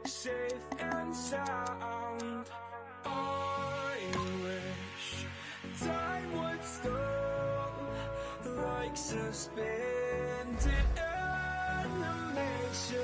safe and sound. I wish time would stop, like suspended animation.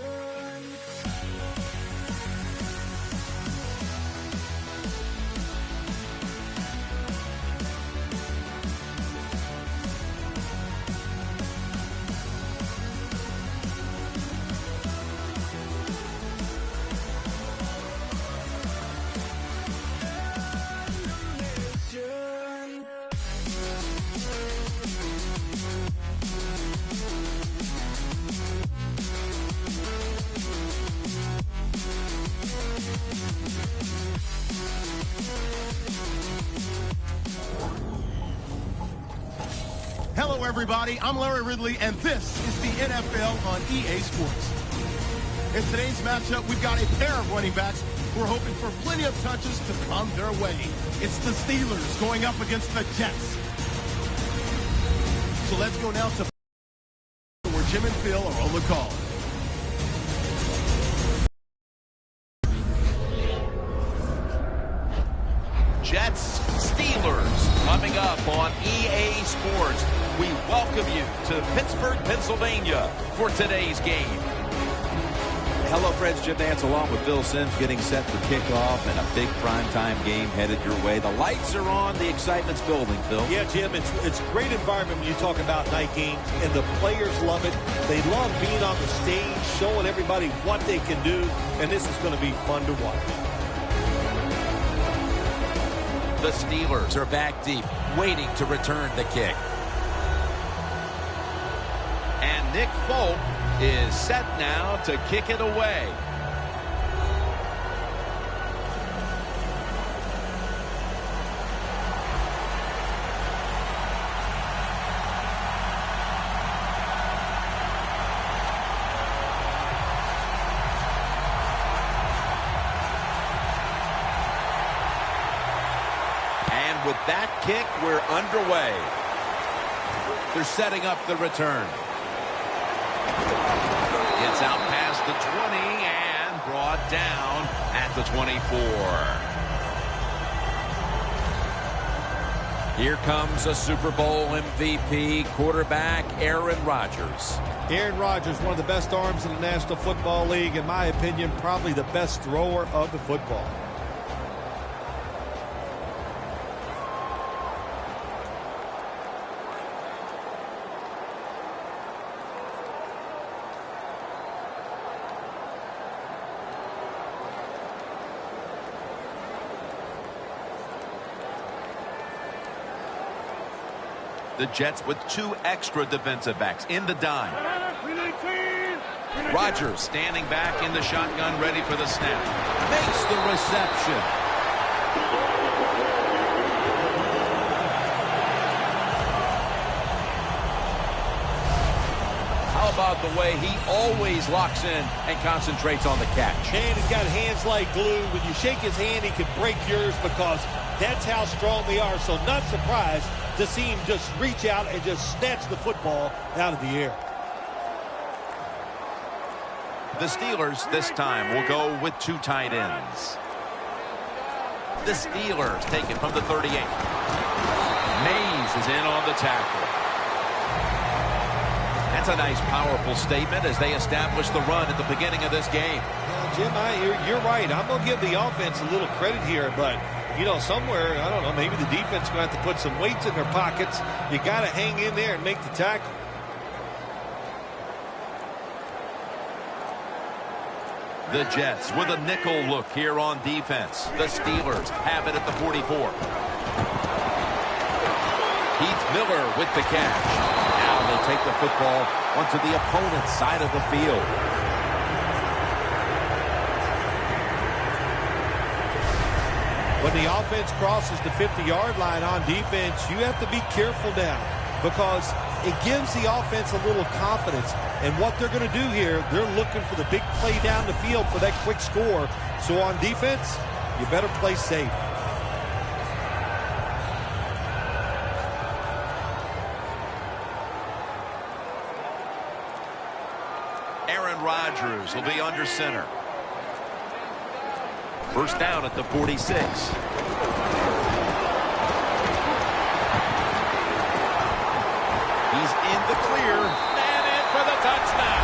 Hello, everybody. I'm Larry Ridley, and this is the NFL on EA Sports. In today's matchup, we've got a pair of running backs who are hoping for plenty of touches to come their way. It's the Steelers going up against the Jets. So let's go now to where Jim and Phil are on the call. Jets, Steelers, coming up on EA Sports. We welcome you to Pittsburgh, Pennsylvania for today's game. Hello, friends. Jim Nantz along with Phil Simms getting set for kickoff and a big primetime game headed your way. The lights are on. The excitement's building, Phil. Yeah, Jim, it's a great environment when you talk about night games, and the players love it. They love being on the stage, showing everybody what they can do, and this is going to be fun to watch. The Steelers are back deep, waiting to return the kick. And Nick Folk is set now to kick it away. With that kick, we're underway. They're setting up the return. It's out past the 20 and brought down at the 24. Here comes a Super Bowl MVP quarterback, Aaron Rodgers. Aaron Rodgers, one of the best arms in the National Football League. In my opinion, probably the best thrower of the football. The Jets with two extra defensive backs in the dime. Rodgers standing back in the shotgun, ready for the snap. Makes the reception. How about the way he always locks in and concentrates on the catch? And he's got hands like glue. When you shake his hand, he can break yours because that's how strong they are. So not surprised to see him just reach out and just snatch the football out of the air. The Steelers this time will go with two tight ends. The Steelers take it from the 38. Mays is in on the tackle. That's a nice, powerful statement as they establish the run at the beginning of this game. Jim, you're right. I'm going to give the offense a little credit here, but you know, somewhere, I don't know, maybe the defense is going to have to put some weights in their pockets. You got to hang in there and make the tackle. The Jets with a nickel look here on defense. The Steelers have it at the 44. Heath Miller with the catch. Now they take the football onto the opponent's side of the field. When the offense crosses the 50-yard line on defense, you have to be careful now because it gives the offense a little confidence. And what they're going to do here, they're looking for the big play down the field for that quick score. So on defense, you better play safe. Aaron Rodgers will be under center. First down at the 46. He's in the clear and in for the touchdown.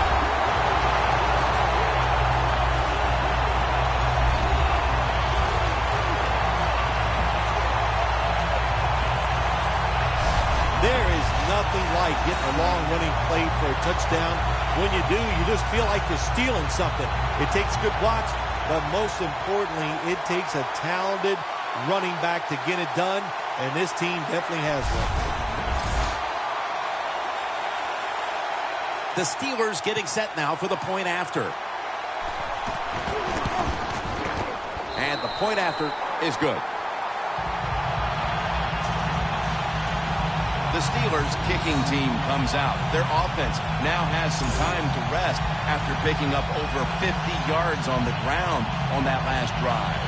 There is nothing like getting a long running play for a touchdown. When you do, you just feel like you're stealing something. It takes good blocks, but most importantly, it takes a talented running back to get it done, and this team definitely has one. The Steelers getting set now for the point after. And the point after is good. The Steelers kicking team comes out. Their offense now has some time to rest after picking up over 50 yards on the ground on that last drive.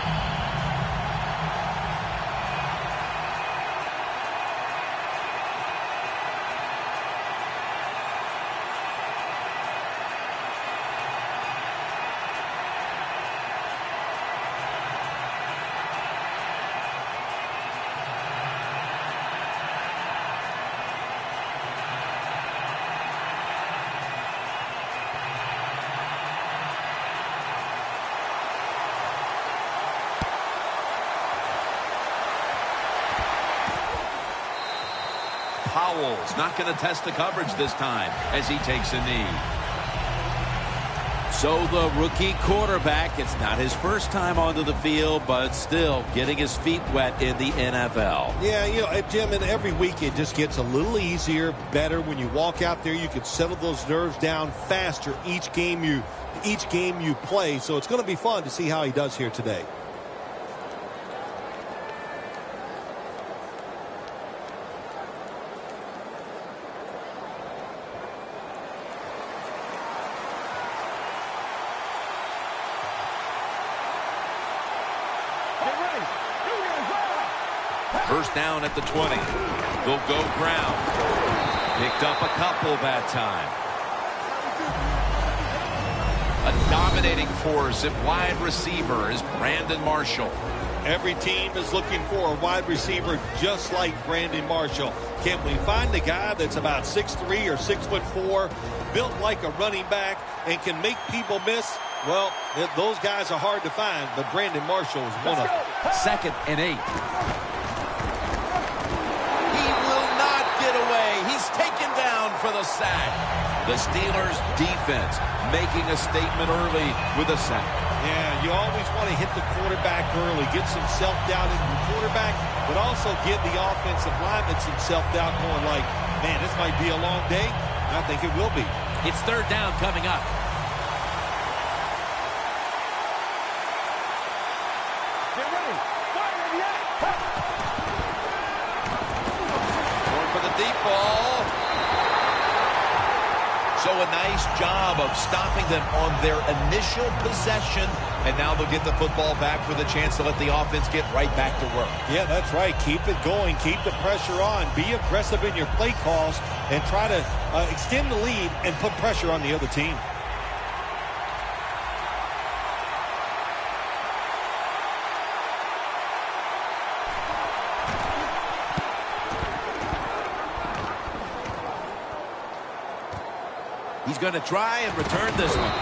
Powell's not going to test the coverage this time as he takes a knee. So the rookie quarterback, it's not his first time onto the field, but still getting his feet wet in the NFL. Yeah, you know, Jim, and every week it just gets a little easier, better. When you walk out there, you can settle those nerves down faster each game you play. So it's going to be fun to see how he does here today. First down at the 20. They'll go ground. Picked up a couple that time. A dominating force at wide receiver is Brandon Marshall. Every team is looking for a wide receiver just like Brandon Marshall. Can we find a guy that's about 6'3" or 6'4", built like a running back, and can make people miss? Well, those guys are hard to find, but Brandon Marshall is one of them. 2nd and 8. He will not get away. He's taken down for the sack. The Steelers defense making a statement early with a sack. Yeah, you always want to hit the quarterback early, get some self-doubt in the quarterback, but also give the offensive lineman some self-doubt going like, man, this might be a long day. I think it will be. It's 3rd down coming up. Going for the deep ball. So a nice job of stopping them on their initial possession. And now they'll get the football back with a chance to let the offense get right back to work. Yeah, that's right. Keep it going. Keep the pressure on. Be aggressive in your play calls and try to extend the lead and put pressure on the other team. He's going to try and return this one.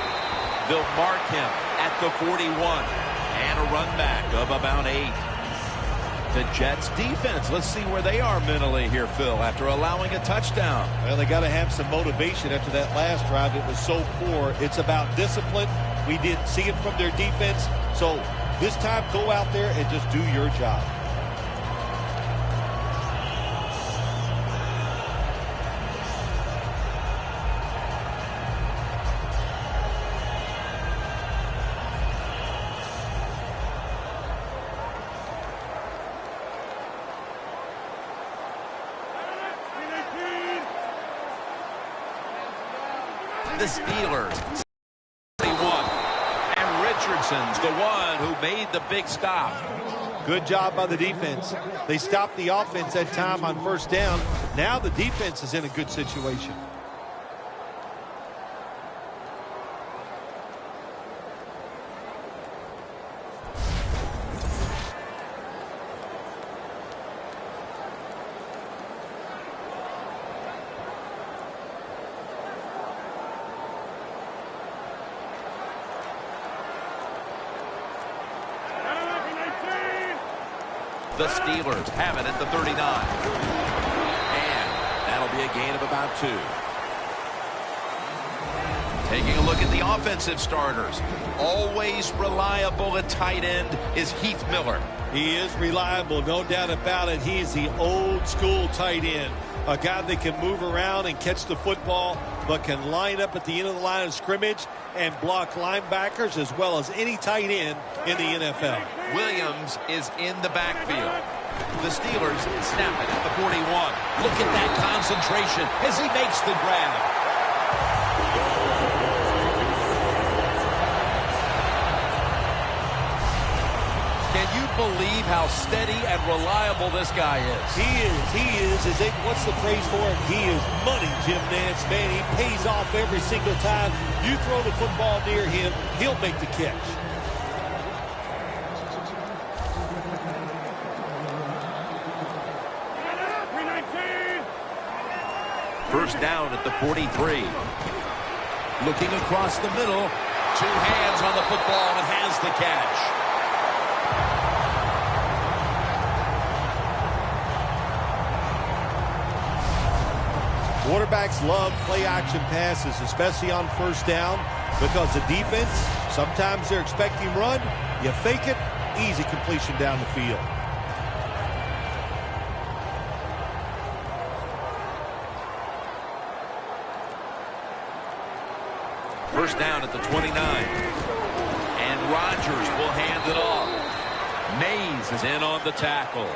They'll mark him at the 41. And a run back of about 8. The Jets defense, let's see where they are mentally here, Phil, after allowing a touchdown. Well, they got to have some motivation after that last drive. It was so poor. It's about discipline. We didn't see it from their defense. So this time, go out there and just do your job. The Steelers, 41, and Richardson's the one who made the big stop. Good job by the defense. They stopped the offense that time on 1st down. Now the defense is in a good situation. The Steelers have it at the 39. And that'll be a gain of about 2. Taking a look at the offensive starters. Always reliable at tight end is Heath Miller. He is reliable, no doubt about it. He is the old school tight end. A guy that can move around and catch the football, but can line up at the end of the line of scrimmage and block linebackers as well as any tight end in the NFL. Williams is in the backfield. The Steelers snap it at the 41. Look at that concentration as he makes the grab. Can you believe how steady and reliable this guy is? He is. What's the phrase for him? He is money, Jim Nantz. Man, he pays off every single time. You throw the football near him, he'll make the catch. First down at the 43. Looking across the middle. 2 hands on the football and has the catch. Quarterbacks love play-action passes, especially on first down, because the defense, sometimes they're expecting run. You fake it, easy completion down the field. First down at the 29. And Rodgers will hand it off. Mays is in on the tackle.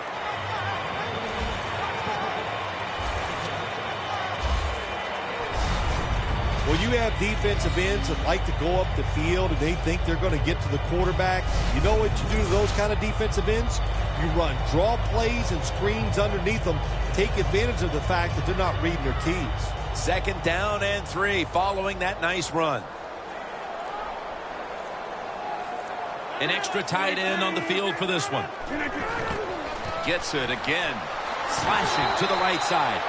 Well, you have defensive ends that like to go up the field and they think they're going to get to the quarterback. You know what you do to those kind of defensive ends? You run draw plays and screens underneath them. Take advantage of the fact that they're not reading their keys. Second down and 3 following that nice run. An extra tight end on the field for this one. Gets it again. Slashing to the right side.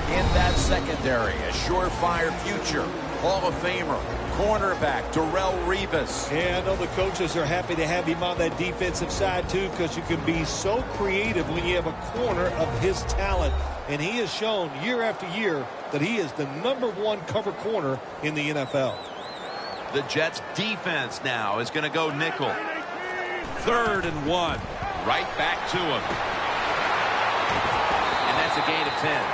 In that secondary, a surefire future Hall of Famer, cornerback Darrelle Revis. Yeah, I know the coaches are happy to have him on that defensive side too, because you can be so creative when you have a corner of his talent. And he has shown year after year that he is the #1 cover corner in the NFL. The Jets defense now is going to go nickel. 3rd and 1. Right back to him. And that's a gain of 10.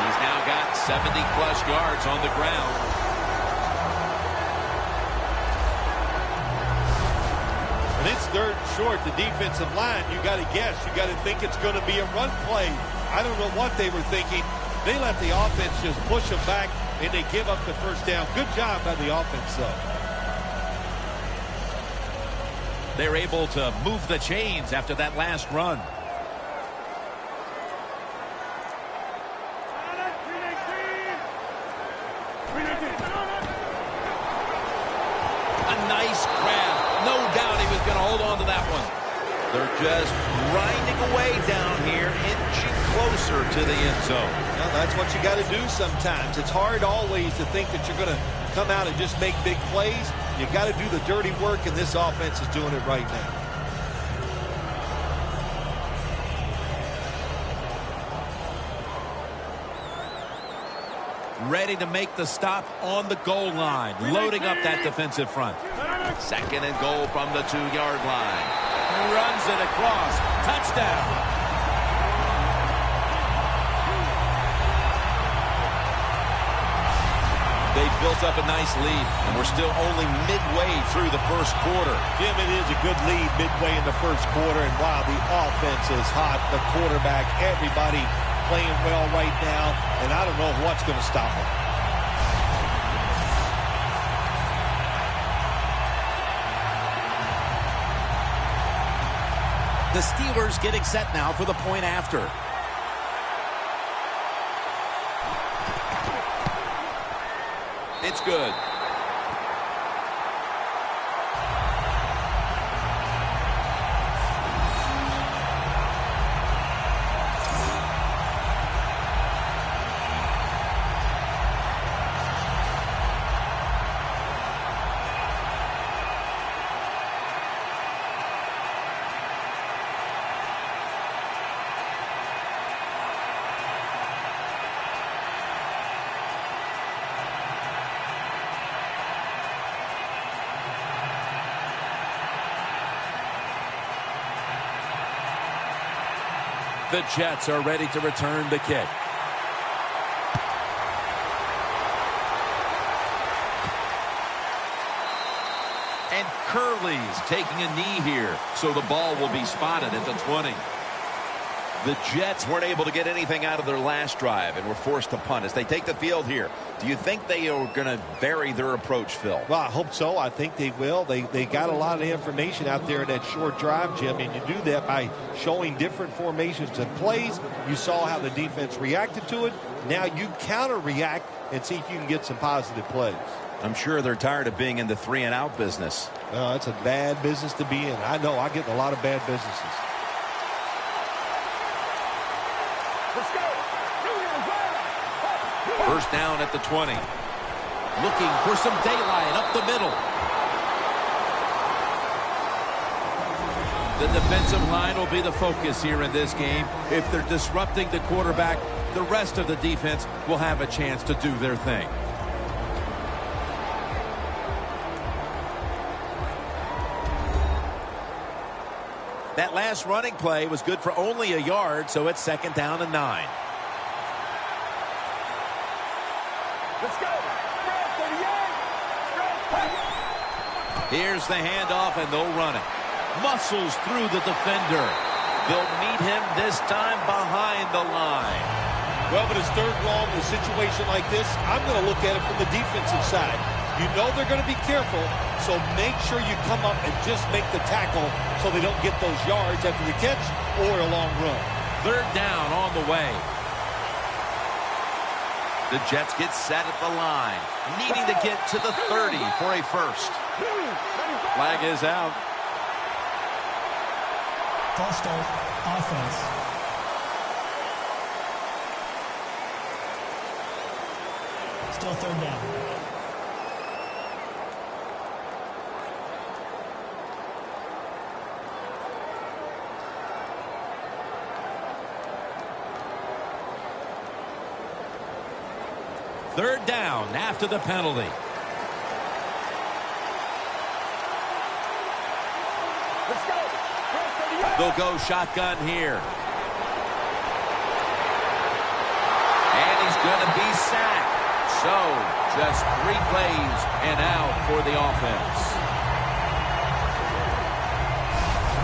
He's now got 70-plus yards on the ground. And it's 3rd and short. The defensive line, you got to guess. You got to think it's going to be a run play. I don't know what they were thinking. They let the offense just push them back, and they give up the first down. Good job by the offense, though. They're able to move the chains after that last run. They're just grinding away down here, inching closer to the end zone. Well, that's what you got to do sometimes. It's hard always to think that you're going to come out and just make big plays. You got to do the dirty work, and this offense is doing it right now. Ready to make the stop on the goal line, loading up that defensive front. 2nd and goal from the 2-yard line. Runs it across. Touchdown. They've built up a nice lead, and we're still only midway through the first quarter. Jim, it is a good lead midway in the first quarter, and wow, the offense is hot. The quarterback, everybody playing well right now, and I don't know what's going to stop them. The Steelers getting set now for the point after. It's good. The Jets are ready to return the kick. And Curley's taking a knee here, so the ball will be spotted at the 20. The Jets weren't able to get anything out of their last drive and were forced to punt as they take the field here. Do you think they are going to vary their approach, Phil? Well, I hope so. I think they will. They got a lot of information out there in that short drive, Jim, and you do that by showing different formations and plays. You saw how the defense reacted to it. Now you counter-react and see if you can get some positive plays. I'm sure they're tired of being in the 3-and-out business. It's a bad business to be in. I know. I get in a lot of bad businesses. First down at the 20. Looking for some daylight up the middle. The defensive line will be the focus here in this game. If they're disrupting the quarterback, the rest of the defense will have a chance to do their thing. That last running play was good for only a yard, so it's 2nd down and 9. Let's go. Here's the handoff, and they'll run it. Muscles through the defender. They'll meet him this time behind the line. Well, but it's 3rd long in a situation like this. I'm going to look at it from the defensive side. You know they're going to be careful, so make sure you come up and just make the tackle so they don't get those yards after the catch or a long run. 3rd down on the way. The Jets get set at the line, needing to get to the 30 for a first. Flag is out. False start, offense. Still 3rd down. Third down after the penalty. Let's go. They'll go shotgun here. And he's going to be sacked. So, just 3 plays and out for the offense.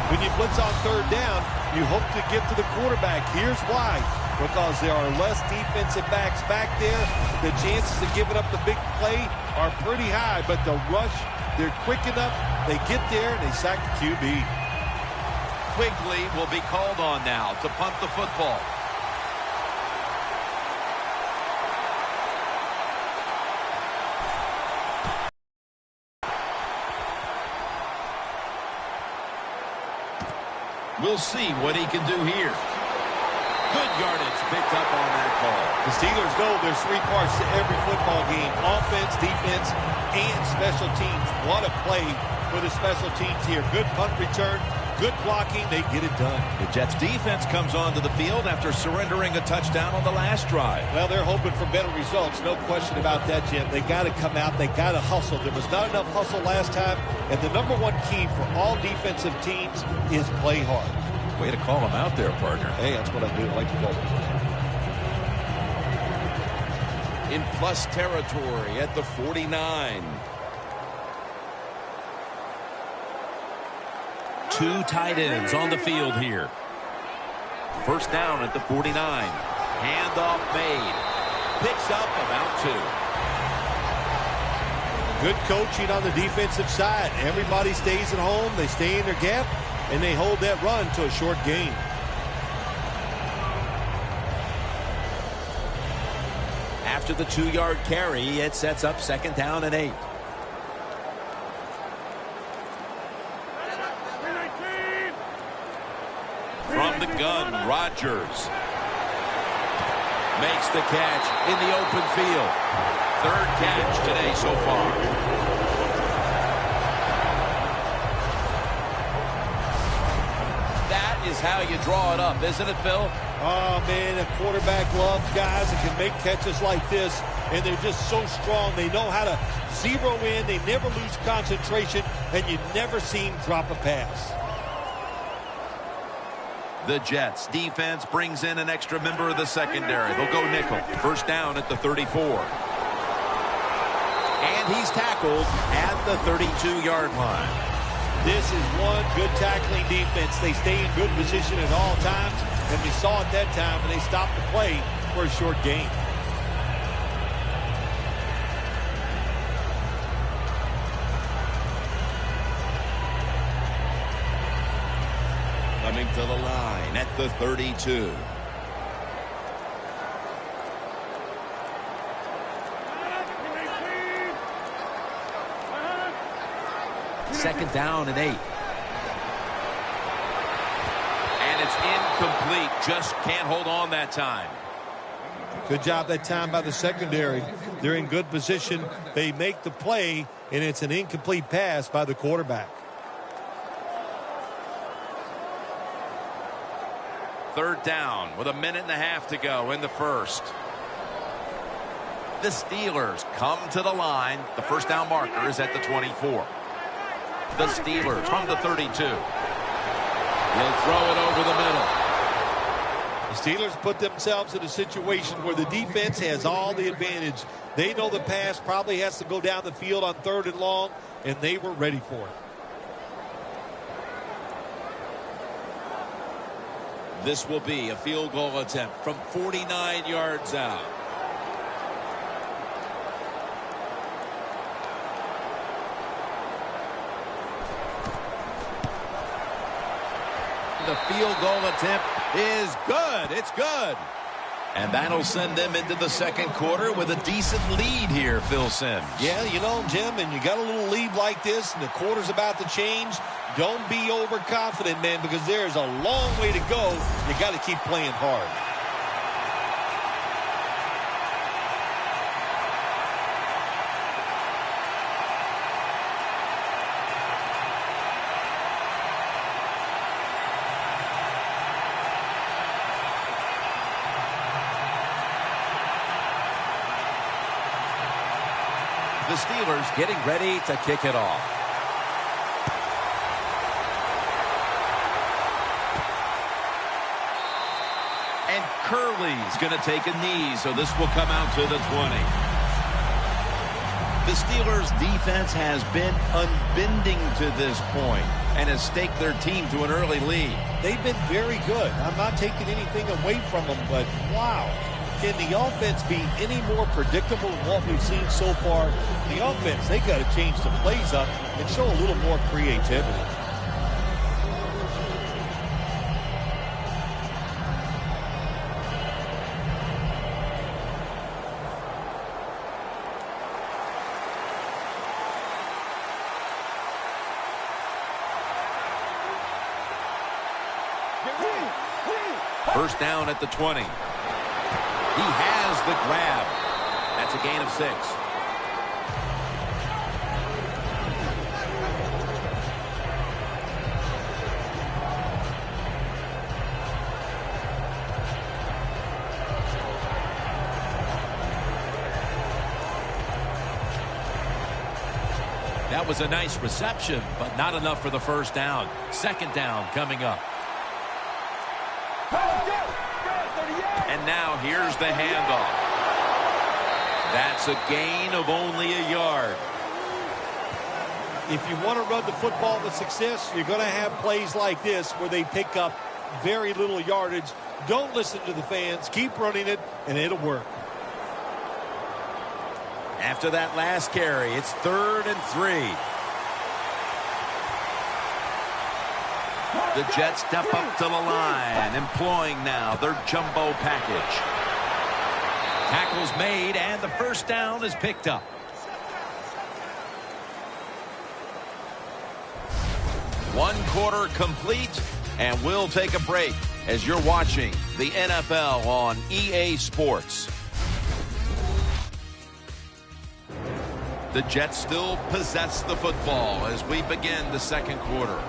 When you blitz on 3rd down, you hope to get to the quarterback. Here's why. Because there are less defensive backs back there. The chances of giving up the big play are pretty high. But the rush, they're quick enough. They get there and they sack the QB. Quigley will be called on now to punt the football. We'll see what he can do here. Good yardage picked up on that call. The Steelers know there's 3 parts to every football game: offense, defense, and special teams. What a play for the special teams here. Good punt return, good blocking. They get it done. The Jets defense comes onto the field after surrendering a touchdown on the last drive. Well, they're hoping for better results. No question about that, Jim. They got to come out. They got to hustle. There was not enough hustle last time. And the #1 key for all defensive teams is play hard. Way to call him out there, partner. Hey, that's what I do. I like to call him. In plus territory at the 49. 2 tight ends on the field here. First down at the 49. Handoff made. Picks up about 2. Good coaching on the defensive side. Everybody stays at home. They stay in their gap, and they hold that run to a short gain. After the 2-yard carry, it sets up 2nd down and 8. From the gun, Rodgers makes the catch in the open field. 3rd catch today so far. That is how you draw it up, isn't it, Phil? Oh, man, a quarterback loves guys that can make catches like this, and they're just so strong. They know how to zero in. They never lose concentration, and you never see him drop a pass. The Jets defense brings in an extra member of the secondary. They'll go nickel. First down at the 34. And he's tackled at the 32-yard line. This is one good tackling defense. They stay in good position at all times, and we saw it that time when they stopped the play for a short gain. Coming to the line at the 32. Second down and 8. And it's incomplete. Just can't hold on that time. Good job that time by the secondary. They're in good position. They make the play, and it's an incomplete pass by the quarterback. Third down with 1.5 minutes to go in the first. The Steelers come to the line. The first down marker is at the 24. The Steelers from the 32. He'll throw it over the middle. The Steelers put themselves in a situation where the defense has all the advantage. They know the pass probably has to go down the field on 3rd and long, and they were ready for it. This will be a field goal attempt from 49 yards out. The field goal attempt is good. It's good. And that'll send them into the second quarter with a decent lead here, Phil Simms. Yeah, you know, Jim, and you got a little lead like this, and the quarter's about to change. Don't be overconfident, man, because there's a long way to go. You got to keep playing hard. The Steelers getting ready to kick it off. And Curley's going to take a knee, so this will come out to the 20. The Steelers' defense has been unbending to this point and has staked their team to an early lead. They've been very good. I'm not taking anything away from them, but wow. Can the offense be any more predictable than what we've seen so far? The offense, they got to change the plays up and show a little more creativity. First down at the 20. He has the grab. That's a gain of 6. That was a nice reception, but not enough for the first down. Second down coming up. And now here's the handoff. That's a gain of only a yard. If you want to run the football with success, you're going to have plays like this where they pick up very little yardage. Don't listen to the fans. Keep running it, and it'll work. After that last carry, it's 3rd and 3. The Jets step up to the line, employing now their jumbo package. Tackles made, and the first down is picked up. One quarter complete, and we'll take a break as you're watching the NFL on EA Sports. The Jets still possess the football as we begin the second quarter.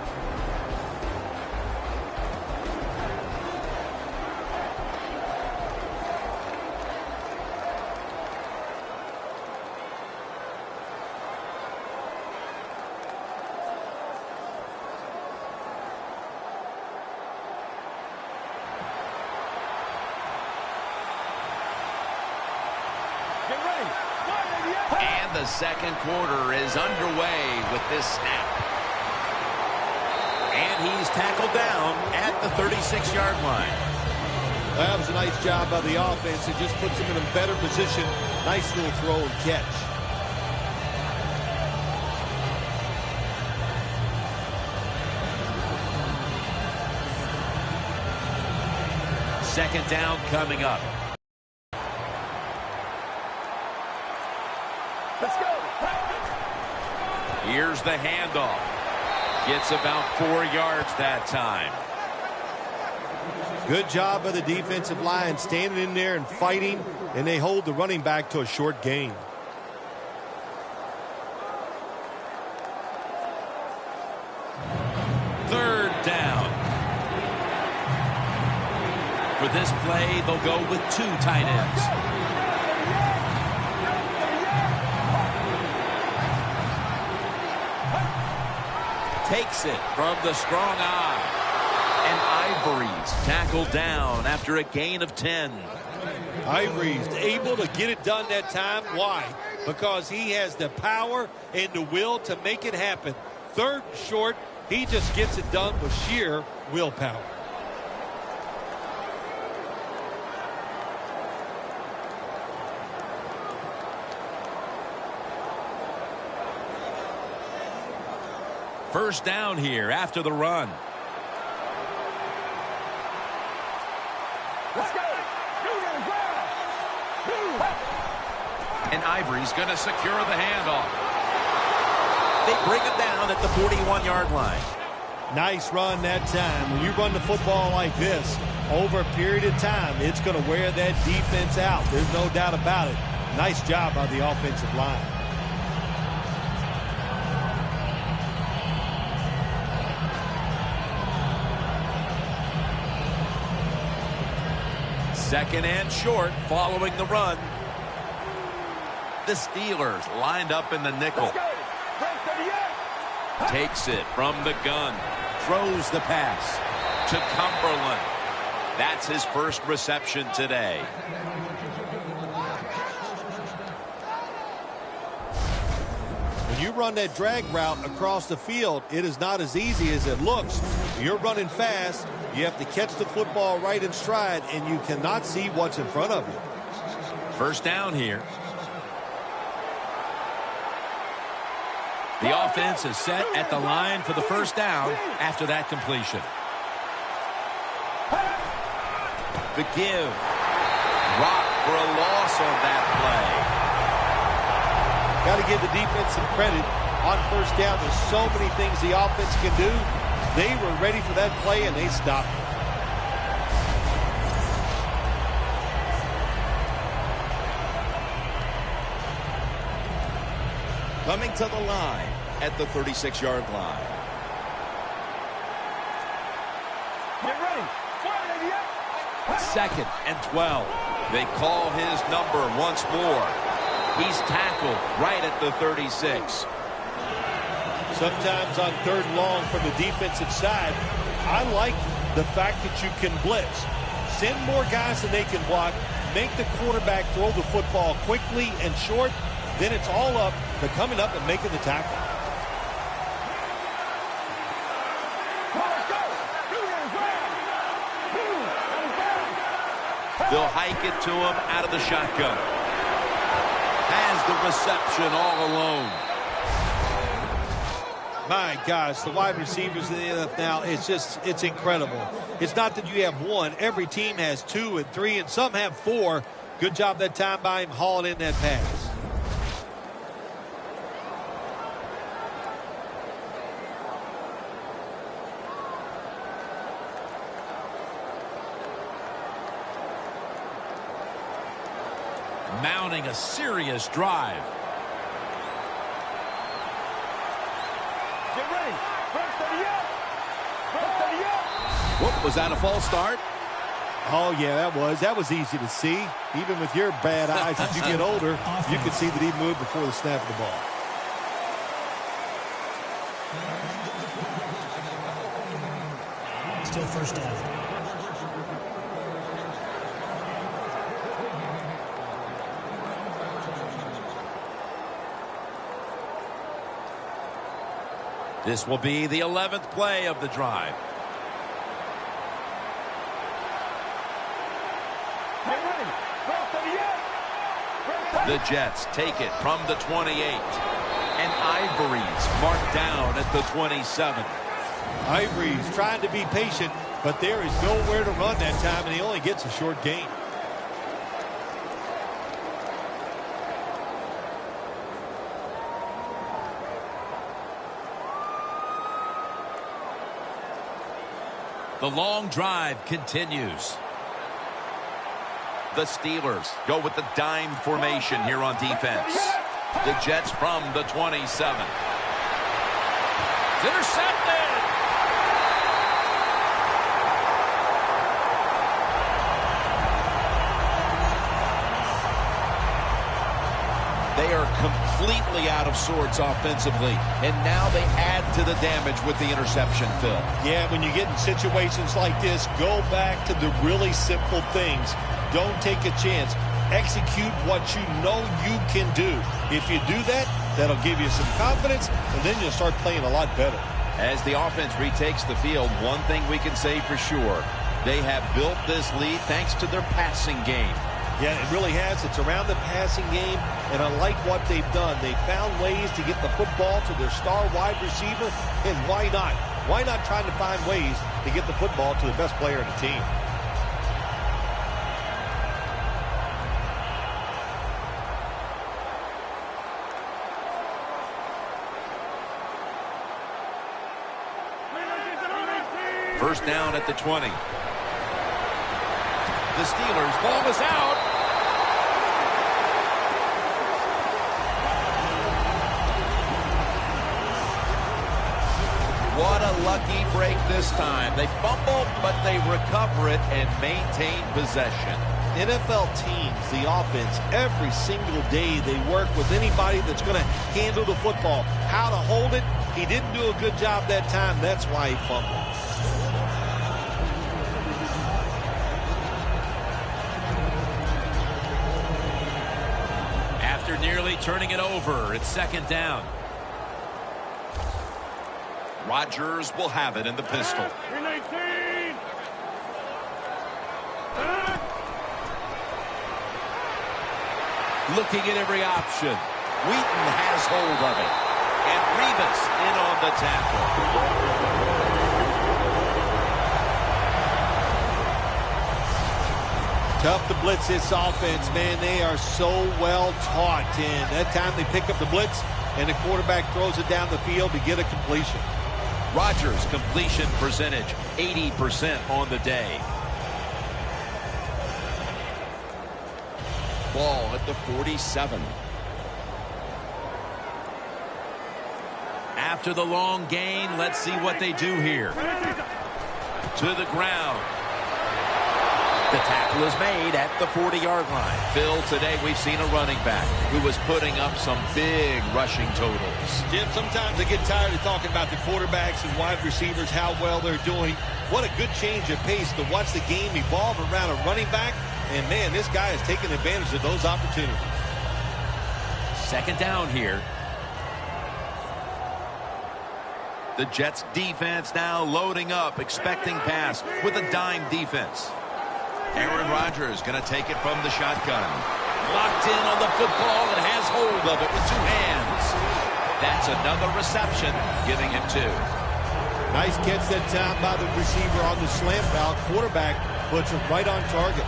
the second quarter is underway with this snap. And he's tackled down at the 36-yard line. That was a nice job by the offense. It just puts him in a better position. Nice little throw and catch. Second down coming up. Let's go. Here's the handoff. Gets about 4 yards that time. Good job by the defensive line standing in there and fighting, and they hold the running back to a short gain. Third down. For this play, they'll go with 2 tight ends. Takes it from the strong eye. And Ivory's tackled down after a gain of 10. Ivory's able to get it done that time. Why? Because he has the power and the will to make it happen. Third and short, he just gets it done with sheer willpower. First down here after the run. Let's go. And Ivory's going to secure the handoff. They bring him down at the 41-yard line. Nice run that time. When you run the football like this, over a period of time, it's going to wear that defense out. There's no doubt about it. Nice job by the offensive line. Second and short following the run. The Steelers lined up in the nickel. Takes it from the gun. Throws the pass to Cumberland. That's his first reception today. When you run that drag route across the field, it is not as easy as it looks. You're running fast. You have to catch the football right in stride, and you cannot see what's in front of you. First down here. The offense is set at the line for the first down after that completion. The give. Rock for a loss on that play. Got to give the defense some credit. On first down, there's so many things the offense can do. They were ready for that play, and they stopped it. Coming to the line at the 36-yard line. Get ready. Second and 12. They call his number once more. He's tackled right at the 36. Sometimes on third and long from the defensive side, I like the fact that you can blitz. Send more guys than they can block. Make the quarterback throw the football quickly and short. Then it's all up to coming up and making the tackle. They'll hike it to him out of the shotgun. Has the reception all alone. My gosh, the wide receivers in the NFL, it's incredible. It's not that you have one. Every team has 2 and 3, and some have 4. Good job that time by him hauling in that pass. Mounting a serious drive. Get ready. First of the year. First of the year. Whoop, was that a false start? Oh, yeah, that was easy to see. Even with your bad eyes, as you get older, you can see that he moved before the snap of the ball. Still first down. This will be the 11th play of the drive. The Jets take it from the 28. And Ivory's marked down at the 27. Ivory's trying to be patient, but there is nowhere to run that time, and he only gets a short gain. The long drive continues. The Steelers go with the dime formation here on defense. The Jets from the 27. It's intercepted. They are completely out of sorts offensively, and now they add to the damage with the interception, Phil. Yeah, when you get in situations like this, go back to the really simple things. Don't take a chance. Execute what you know you can do. If you do that, that'll give you some confidence, and then you'll start playing a lot better. As the offense retakes the field, one thing we can say for sure, they have built this lead thanks to their passing game. Yeah, it really has. It's around the passing game, and I like what they've done. They found ways to get the football to their star wide receiver, and why not? Why not trying to find ways to get the football to the best player in the team? First down at the 20. The Steelers, ball is out. What a lucky break this time. They fumble, but they recover it and maintain possession. NFL teams, the offense, every single day they work with anybody that's going to handle the football. How to hold it, he didn't do a good job that time. That's why he fumbled. After nearly turning it over, it's second down. Rodgers will have it in the pistol. Looking at every option. Wheaton has hold of it. And Revis in on the tackle. Tough to blitz this offense, man. They are so well taught. And that time they pick up the blitz, and the quarterback throws it down the field to get a completion. Rodgers' completion percentage, 80% on the day. Ball at the 47. After the long gain, let's see what they do here. To the ground. The tackle is made at the 40-yard line. Phil, today we've seen a running back who was putting up some big rushing totals. Jim, sometimes I get tired of talking about the quarterbacks and wide receivers, how well they're doing. What a good change of pace to watch the game evolve around a running back. And, man, this guy is taking advantage of those opportunities. Second down here. The Jets defense now loading up, expecting pass with a dime defense. Aaron Rodgers going to take it from the shotgun. Locked in on the football and has hold of it with two hands. That's another reception, giving him two. Nice catch that time by the receiver on the slant route. Quarterback puts him right on target.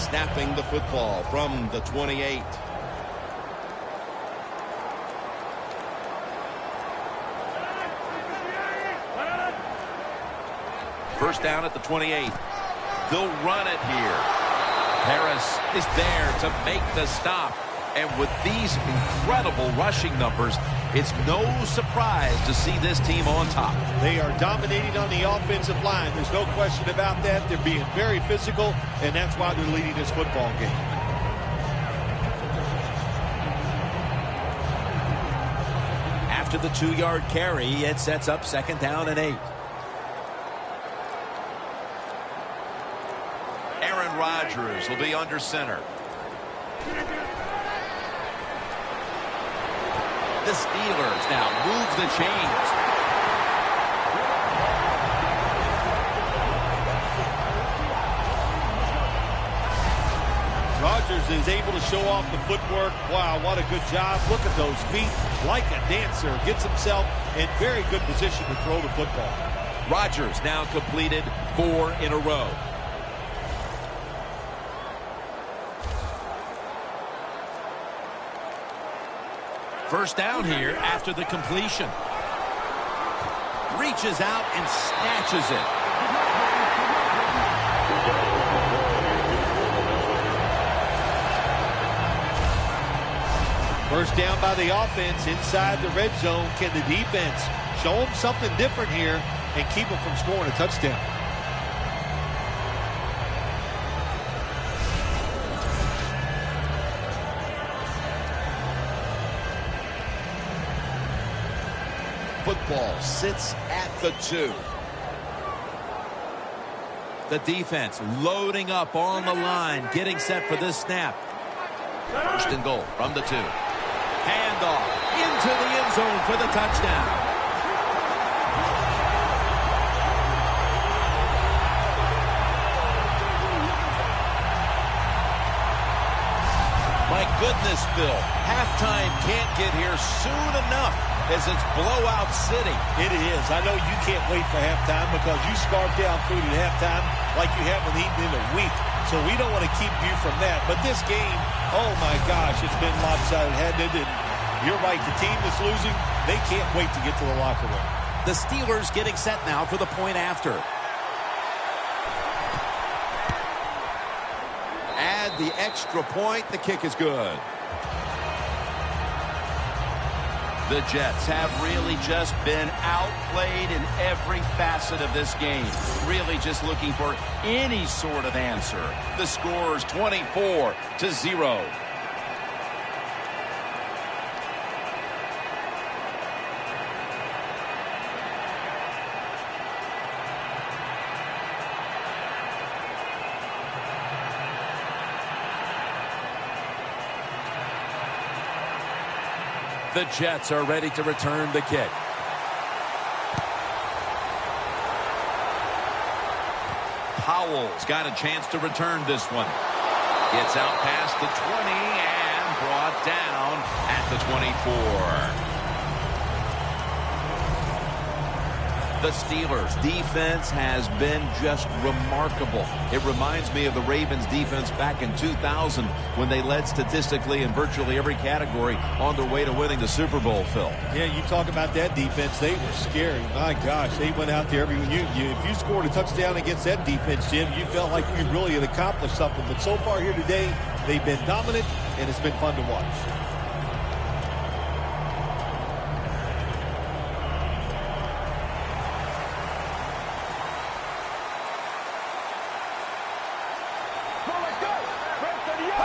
Snapping the football from the 28. First down at the 28. They'll run it here. Harris is there to make the stop. And with these incredible rushing numbers, it's no surprise to see this team on top. They are dominating on the offensive line. There's no question about that. They're being very physical, and that's why they're leading this football game. After the 2-yard carry, it sets up second down and 8. Aaron Rodgers will be under center. The Steelers now move the chains. Rodgers is able to show off the footwork. Wow, what a good job. Look at those feet. Like a dancer. Gets himself in very good position to throw the football. Rodgers now completed 4 in a row. First down here after the completion. Reaches out and snatches it. First down by the offense inside the red zone. Can the defense show them something different here and keep them from scoring a touchdown? Football sits at the 2. The defense loading up on the line, getting set for this snap. First and goal from the 2. Handoff into the end zone for the touchdown. My goodness, Phil. Halftime can't get here soon enough as it's blowout city. It is. I know you can't wait for halftime because you scarf down food at halftime like you haven't eaten in a week. So we don't want to keep you from that. But this game, oh my gosh, it's been lopsided, hasn't it? And you're right, the team that's losing, they can't wait to get to the locker room. The Steelers getting set now for the point after. Add the extra point. The kick is good. The Jets have really just been outplayed in every facet of this game. Really just looking for any sort of answer. The score is 24-0. The Jets are ready to return the kick. Powell's got a chance to return this one. Gets out past the 20 and brought down at the 24. The Steelers' defense has been just remarkable. It reminds me of the Ravens' defense back in 2000 when they led statistically in virtually every category on their way to winning the Super Bowl, Phil. Yeah, you talk about that defense. They were scary. My gosh, they went out there. If you scored a touchdown against that defense, Jim, you felt like you really had accomplished something. But so far here today, they've been dominant, and it's been fun to watch.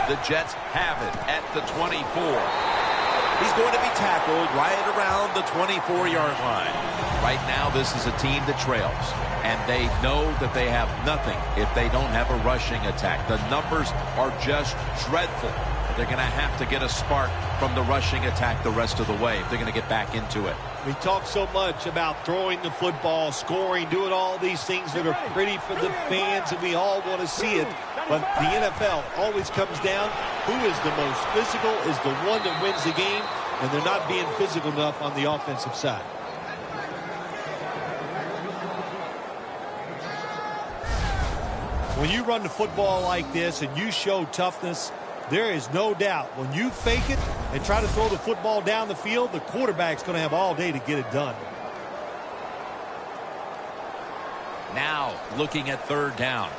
The Jets have it at the 24. He's going to be tackled right around the 24-yard line. Right now, this is a team that trails, and they know that they have nothing if they don't have a rushing attack. The numbers are just dreadful. They're going to have to get a spark from the rushing attack the rest of the way if they're going to get back into it. We talk so much about throwing the football, scoring, doing all these things that are pretty for the fans, and we all want to see it. But the NFL always comes down, who is the most physical is the one that wins the game, and they're not being physical enough on the offensive side. When you run the football like this and you show toughness, there is no doubt when you fake it and try to throw the football down the field, the quarterback's going to have all day to get it done. Now looking at third down.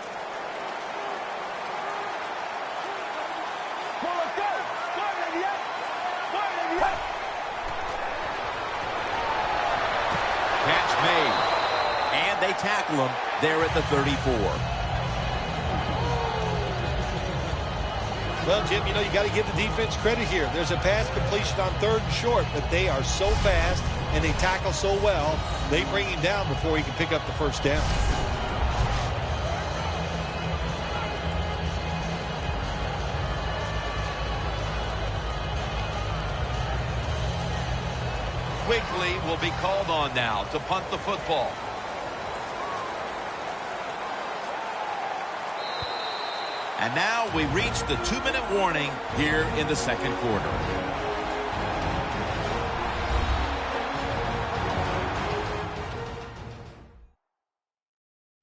Catch made. And they tackle him there at the 34. Well, Jim, you know, you got to give the defense credit here. There's a pass completion on 3rd and short, but they are so fast and they tackle so well, they bring him down before he can pick up the first down. Quigley will be called on now to punt the football. And now we reach the 2-minute warning here in the second quarter.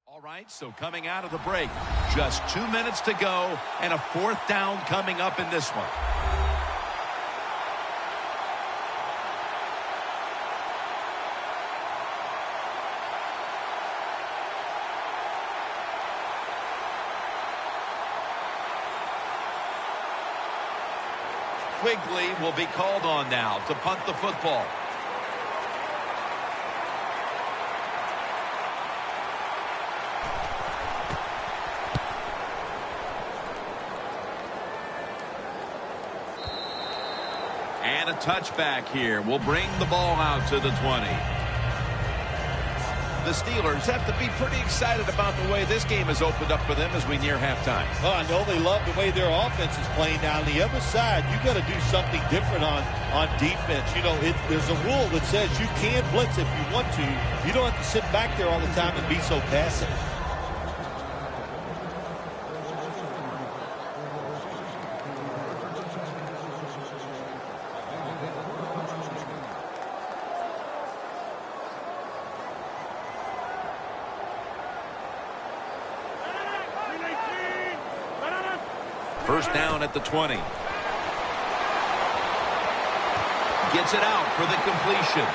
All right, so coming out of the break, just 2 minutes to go and a 4th down coming up in this one. Quigley will be called on now to punt the football. And a touchback here will bring the ball out to the 20. The Steelers have to be pretty excited about the way this game has opened up for them as we near halftime. Well, I know they love the way their offense is playing. Now, on the other side, you got to do something different on defense. You know, there's a rule that says you can blitz if you want to. You don't have to sit back there all the time and be so passive. First down at the 20. Gets it out for the completion.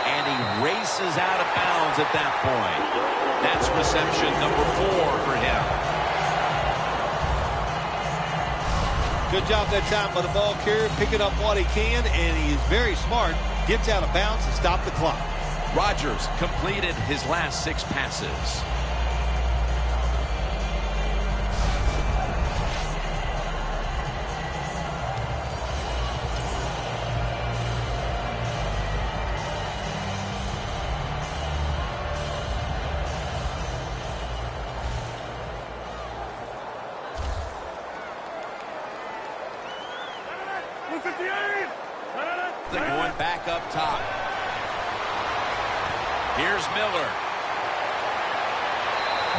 And he races out of bounds at that point. That's reception number 4 for him. Good job that time by the ball carrier, picking up what he can, and he is very smart. Gets out of bounds and stop the clock. Rodgers completed his last 6 passes. They're going back up top. Here's Miller.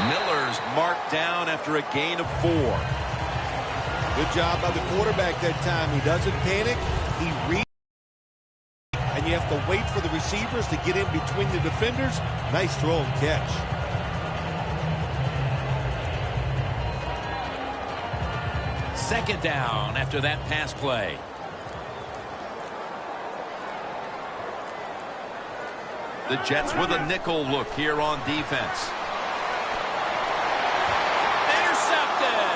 Miller's marked down after a gain of 4. Good job by the quarterback that time. He doesn't panic. He reads. And you have to wait for the receivers to get in between the defenders. Nice throw and catch. Second down after that pass play. The Jets with a nickel look here on defense. Intercepted!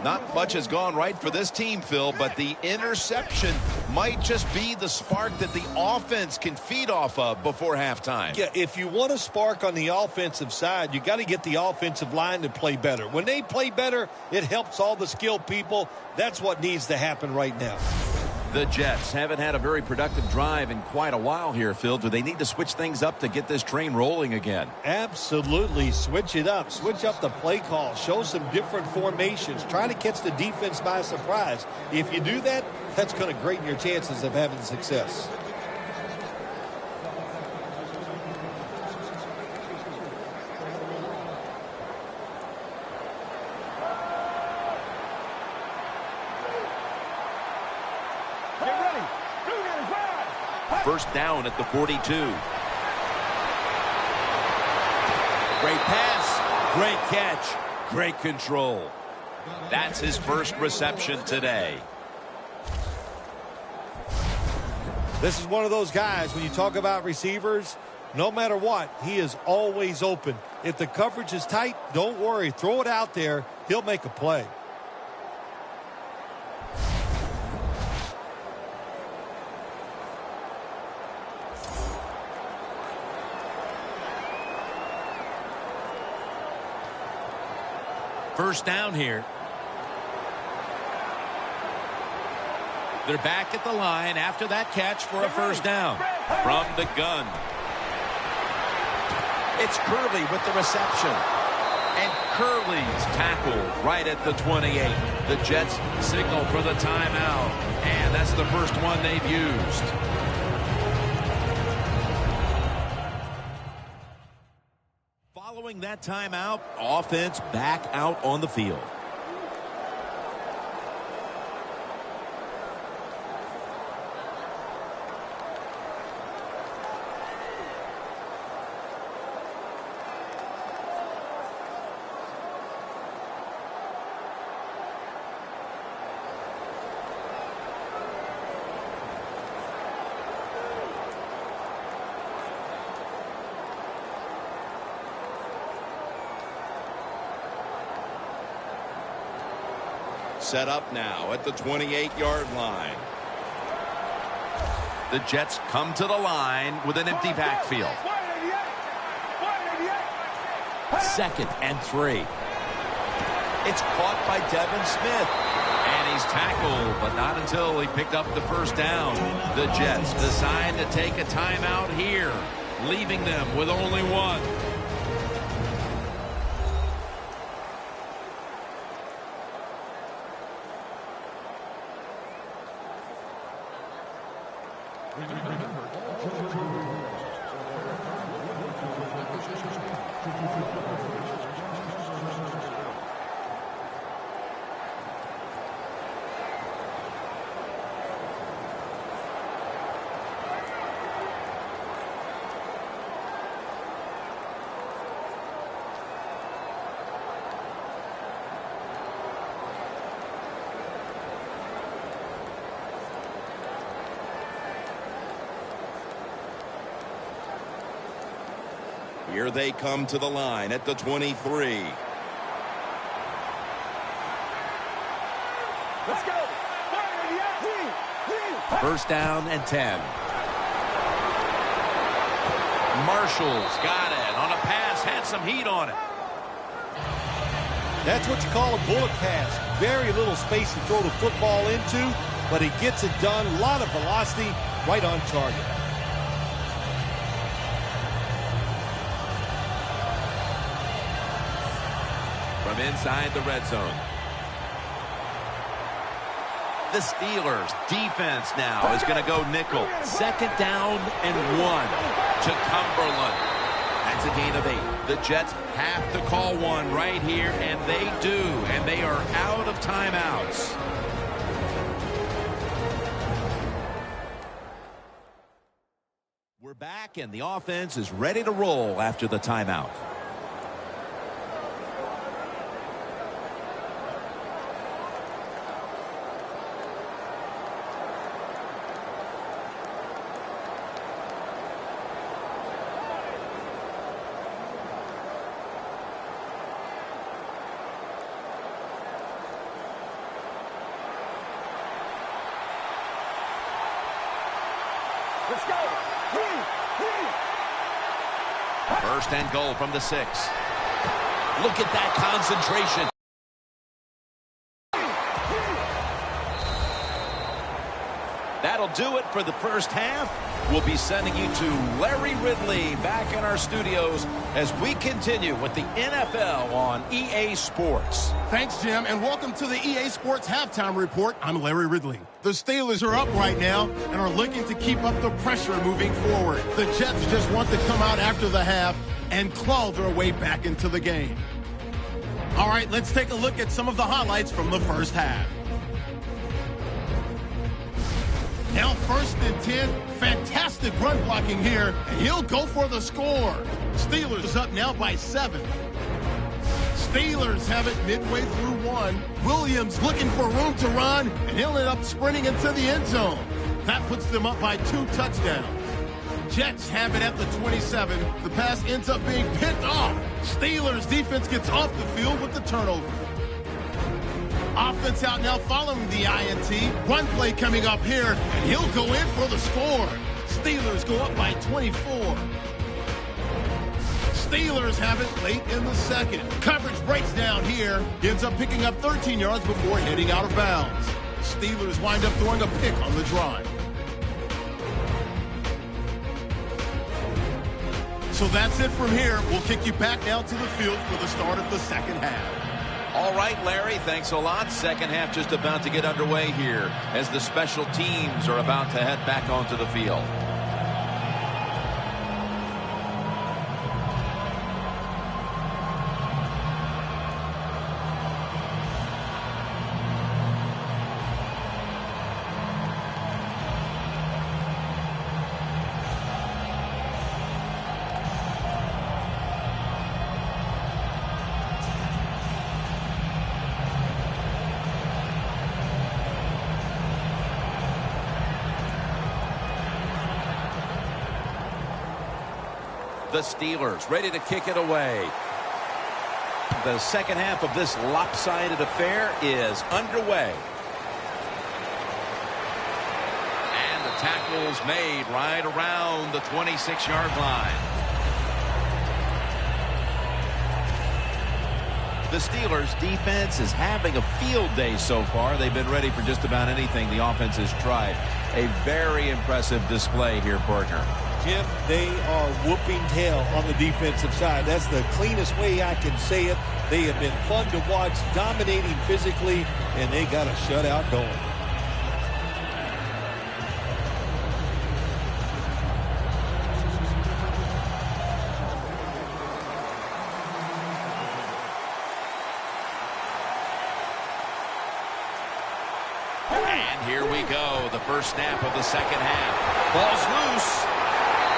Not much has gone right for this team, Phil, but the interception might just be the spark that the offense can feed off of before halftime. Yeah, if you want a spark on the offensive side, you got to get the offensive line to play better. When they play better, it helps all the skilled people. That's what needs to happen right now. The Jets haven't had a very productive drive in quite a while here, Phil. Do they need to switch things up to get this train rolling again? Absolutely. Switch it up. Switch up the play call. Show some different formations. Try to catch the defense by surprise. If you do that, that's going to greaten your chances of having success. First down at the 42. Great pass, great catch, great control. That's his first reception today. This is one of those guys, when you talk about receivers, no matter what, he is always open. If the coverage is tight, don't worry. Throw it out there. He'll make a play. First down here. They're back at the line after that catch for a first down from the gun. It's Curley with the reception. And Curley's tackled right at the 28. The Jets signal for the timeout, and that's the first one they've used. Following that timeout, offense back out on the field. Set up now at the 28-yard line. The Jets come to the line with an empty backfield. 2nd and 3. It's caught by Devin Smith. And he's tackled, but not until he picked up the first down. The Jets decide to take a timeout here, leaving them with only one. Here they come to the line at the 23. Let's go. First down and 10. Marshall's got it on a pass, had some heat on it. That's what you call a bullet pass. Very little space to throw the football into, but he gets it done. A lot of velocity, right on target. From inside the red zone. The Steelers defense now is going to go nickel. 2nd down and 1 to Cumberland. That's a gain of 8. The Jets have to call one right here, and they do. And they are out of timeouts. We're back, and the offense is ready to roll after the timeout. Let's go. First and goal from the 6. Look at that concentration. That'll do it for the first half. We'll be sending you to Larry Ridley back in our studios as we continue with the NFL on EA Sports. Thanks, Jim, and welcome to the EA Sports Halftime Report. I'm Larry Ridley. The Steelers are up right now and are looking to keep up the pressure moving forward. The Jets just want to come out after the half and claw their way back into the game. All right, let's take a look at some of the highlights from the first half. Now 1st and 10, fantastic run blocking here, and he'll go for the score. Steelers up now by 7. Steelers have it midway through 1. Williams looking for room to run, and he'll end up sprinting into the end zone. That puts them up by 2 touchdowns. Jets have it at the 27. The pass ends up being picked off. Steelers defense gets off the field with the turnover. Offense out now following the INT. Run play coming up here, and he'll go in for the score. Steelers go up by 24. Steelers have it late in the 2nd. Coverage breaks down here. He ends up picking up 13 yards before heading out of bounds. Steelers wind up throwing a pick on the drive. So that's it from here. We'll kick you back down to the field for the start of the second half. All right, Larry, thanks a lot. Second half just about to get underway here as the special teams are about to head back onto the field. The Steelers ready to kick it away. The second half of this lopsided affair is underway. And the tackle's made right around the 26-yard line. The Steelers defense is having a field day so far. They've been ready for just about anything the offense has tried. A very impressive display here, partner. Jim, they are whooping tail on the defensive side. That's the cleanest way I can say it. They have been fun to watch, dominating physically, and they got a shutout going. And here we go, the first snap of the second half. Ball's loose.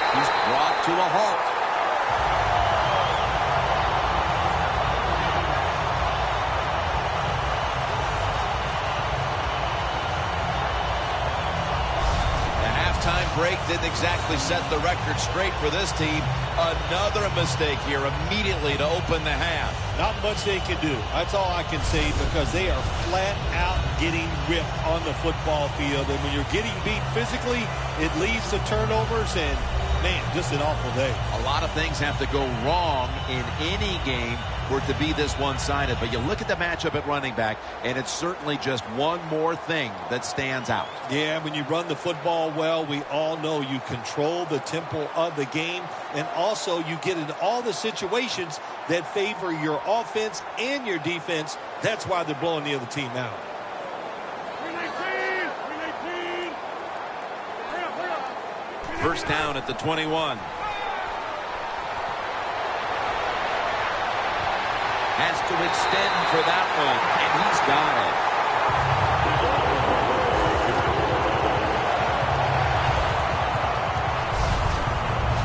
He's brought to a halt. The halftime break didn't exactly set the record straight for this team. Another mistake here immediately to open the half. Not much they can do. That's all I can say, because they are flat out getting ripped on the football field. And when you're getting beat physically, it leads to turnovers, and man, just an awful day. A lot of things have to go wrong in any game for it to be this one-sided. But you look at the matchup at running back, and it's certainly just one more thing that stands out. Yeah, when you run the football well, we all know you control the tempo of the game, and also you get into all the situations that favor your offense and your defense. That's why they're blowing the other team out. First down at the 21. Has to extend for that one, and he's got it.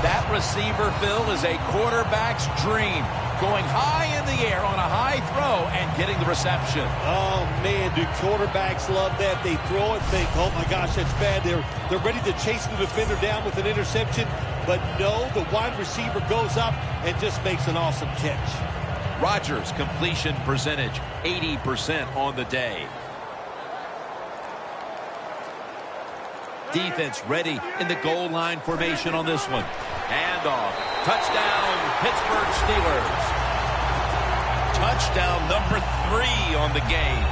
That receiver, Phil, is a quarterback's dream. Going high in the air on a high throw and getting the reception. Oh, man, do quarterbacks love that? They throw it, think, oh, my gosh, that's bad. They're ready to chase the defender down with an interception. But no, the wide receiver goes up and just makes an awesome catch. Rodgers' completion percentage, 80% on the day. Defense ready in the goal line formation on this one. Handoff. Touchdown, Pittsburgh Steelers. Touchdown number 3 on the game.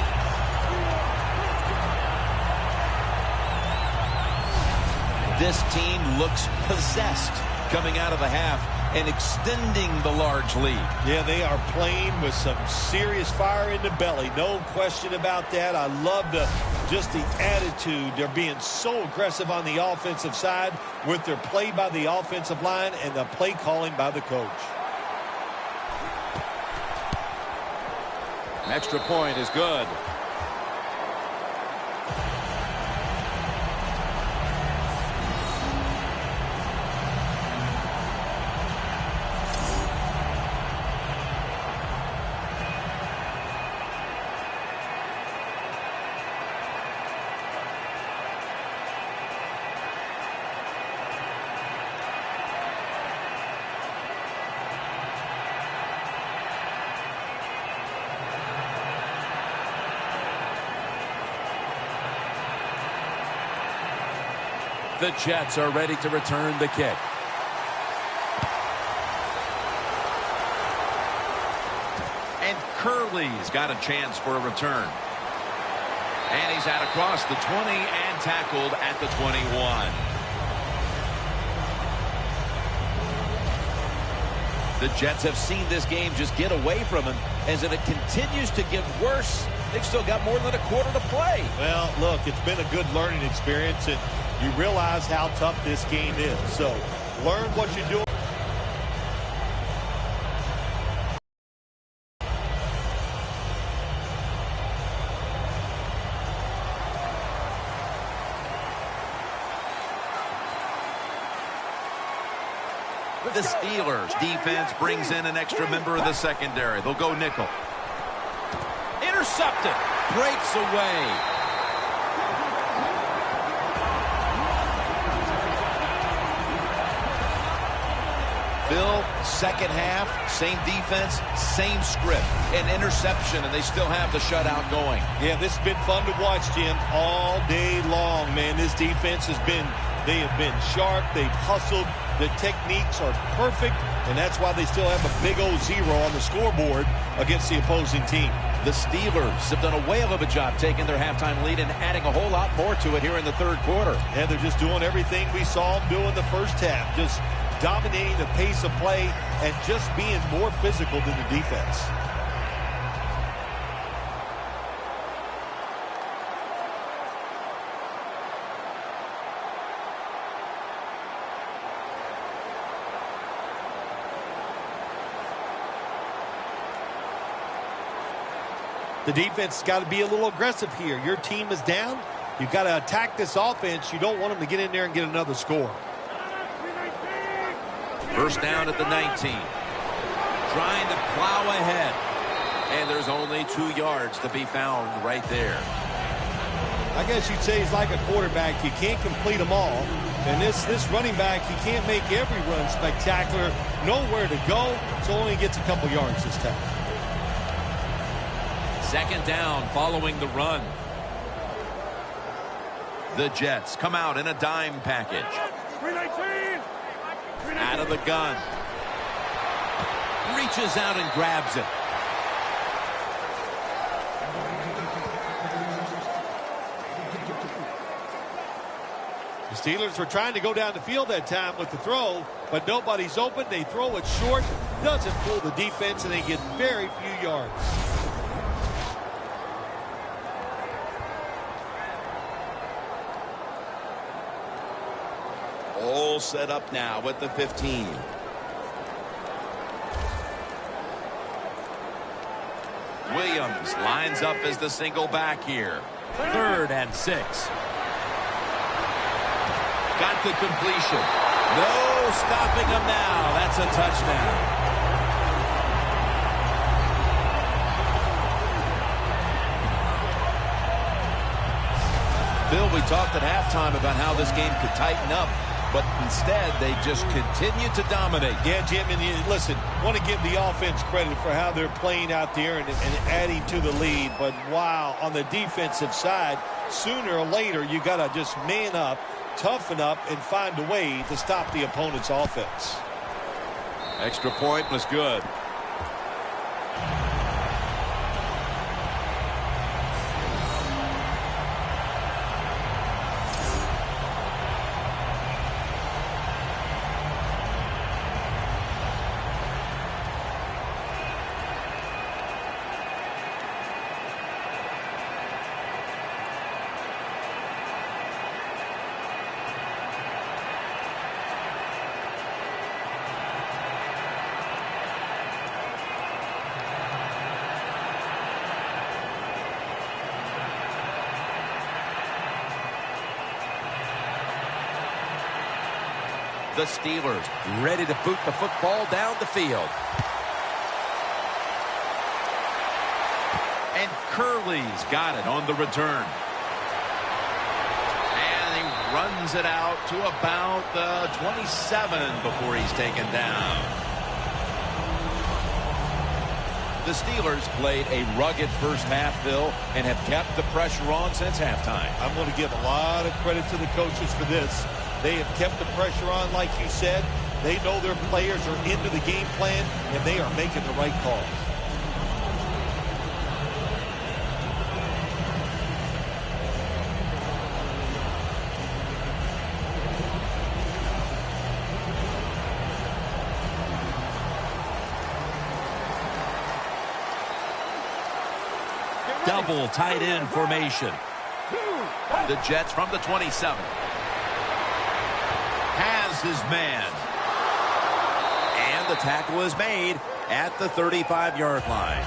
This team looks possessed coming out of the half and extending the large lead. Yeah, they are playing with some serious fire in the belly. No question about that. I love just the attitude. They're being so aggressive on the offensive side with their play by the offensive line and the play calling by the coach. An extra point is good. The Jets are ready to return the kick. And Curley's got a chance for a return. And he's out across the 20 and tackled at the 21. The Jets have seen this game just get away from them. As it continues to get worse, they've still got more than a quarter to play. Well, look, it's been a good learning experience, and you realize how tough this game is. So learn what you're doing. The Steelers defense brings in an extra member of the secondary. They'll go nickel. Intercepted. Breaks away. Phil, second half, same defense, same script. An interception, and they still have the shutout going. Yeah, this has been fun to watch, Jim, all day long, man. This defense they have been sharp. They've hustled. The techniques are perfect, and that's why they still have a big old 0 on the scoreboard against the opposing team. The Steelers have done a whale of a job taking their halftime lead and adding a whole lot more to it here in the third quarter. And they're just doing everything we saw them do in the first half, just dominating the pace of play and just being more physical than the defense. The defense has got to be a little aggressive here. Your team is down. You've got to attack this offense. You don't want them to get in there and get another score. First down at the 19. Trying to plow ahead. And there's only 2 yards to be found right there. I guess you'd say he's like a quarterback. You can't complete them all. And this running back, you can't make every run spectacular. Nowhere to go, so only gets a couple yards this time. Second down following the run. The Jets come out in a dime package. 319. Out of the gun. Reaches out and grabs it. The Steelers were trying to go down the field that time with the throw, but nobody's open. They throw it short. Doesn't fool the defense, and they get very few yards. All set up now at the 15. Williams lines up as the single back here. 3rd and 6. Got the completion. No stopping him now. That's a touchdown. Phil, we talked at halftime about how this game could tighten up. But instead, they just continue to dominate. Yeah, Jim, and listen, want to give the offense credit for how they're playing out there and adding to the lead. But, wow, on the defensive side, sooner or later, you got to just man up, toughen up, and find a way to stop the opponent's offense. Extra point was good. The Steelers ready to boot the football down the field. And Curley's got it on the return. And he runs it out to about the 27 before he's taken down. The Steelers played a rugged first half, Phil, and have kept the pressure on since halftime. I'm going to give a lot of credit to the coaches for this. They have kept the pressure on, like you said. They know their players are into the game plan, and they are making the right call. double tight end formation. The Jets from the 27. Has his man. And the tackle is made at the 35-yard line.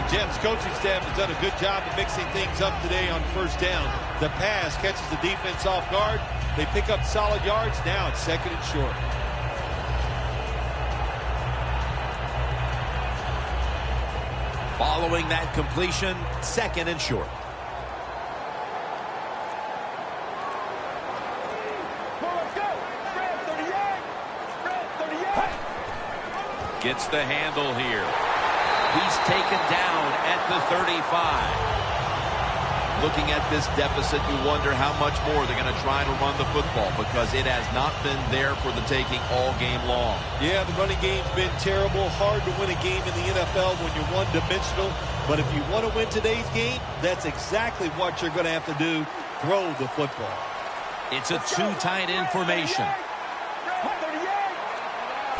The Jets coaching staff has done a good job of mixing things up today on first down. The pass catches the defense off guard. They pick up solid yards. Now it's second and short. Following that completion, second and short. Gets the handle here. He's taken down at the 35. Looking at this deficit, you wonder how much more they're going to try to run the football because it has not been there for the taking all game long. Yeah, the running game's been terrible. Hard to win a game in the NFL when you're one-dimensional. But if you want to win today's game, that's exactly what you're going to have to do. Throw the football. It's a two tight end formation.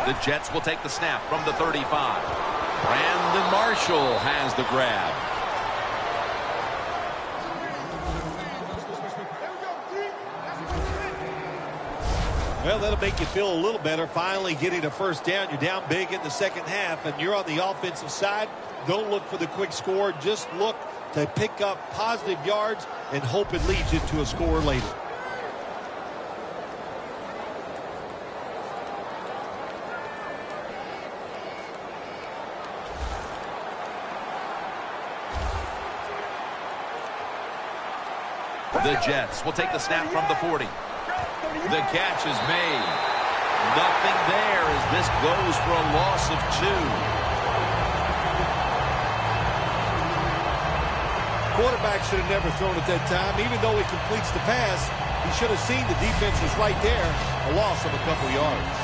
The Jets will take the snap from the 35. Brandon Marshall has the grab. Well, that'll make you feel a little better. Finally getting a first down. You're down big in the second half, and you're on the offensive side. Don't look for the quick score. Just look to pick up positive yards and hope it leads you to a score later. The Jets will take the snap from the 40. The catch is made. Nothing there as this goes for a loss of 2. Quarterback should have never thrown at that time. Even though he completes the pass, he should have seen the defense was right there. A loss of a couple yards.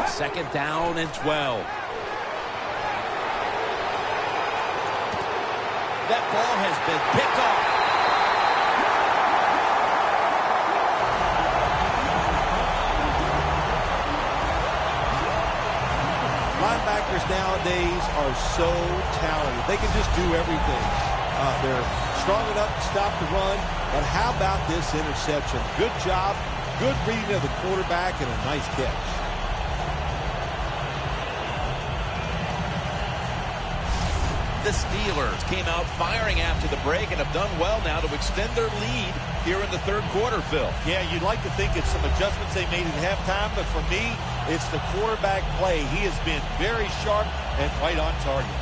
Second down and 12. That ball has been picked off. Linebackers nowadays are so talented. They can just do everything. They're strong enough to stop the run, but how about this interception? Good job, good reading of the quarterback, and a nice catch. The Steelers came out firing after the break and have done well now to extend their lead here in the third quarter, Phil. Yeah, you'd like to think it's some adjustments they made at halftime, but for me, it's the quarterback play. He has been very sharp and right on target.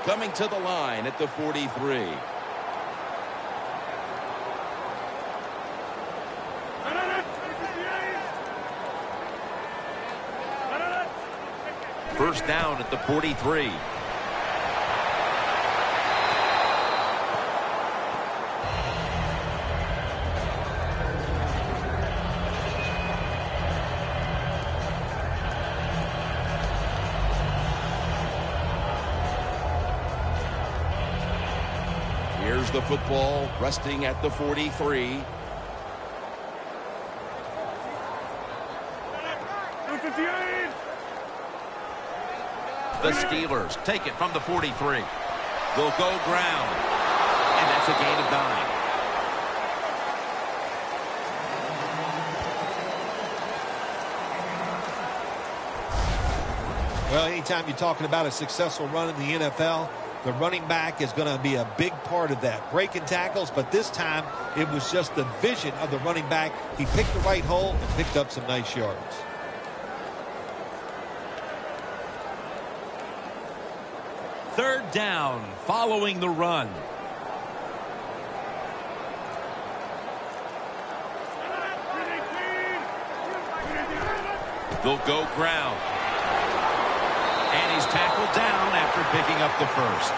Coming to the line at the 43. First down at the 43. Here's the football resting at the 43. The Steelers take it from the 43. They'll go ground. And that's a gain of 9. Well, anytime you're talking about a successful run in the NFL, the running back is going to be a big part of that. Breaking tackles, but this time it was just the vision of the running back. He picked the right hole and picked up some nice yards. Third down following the run. They'll go ground. And he's tackled down after picking up the first.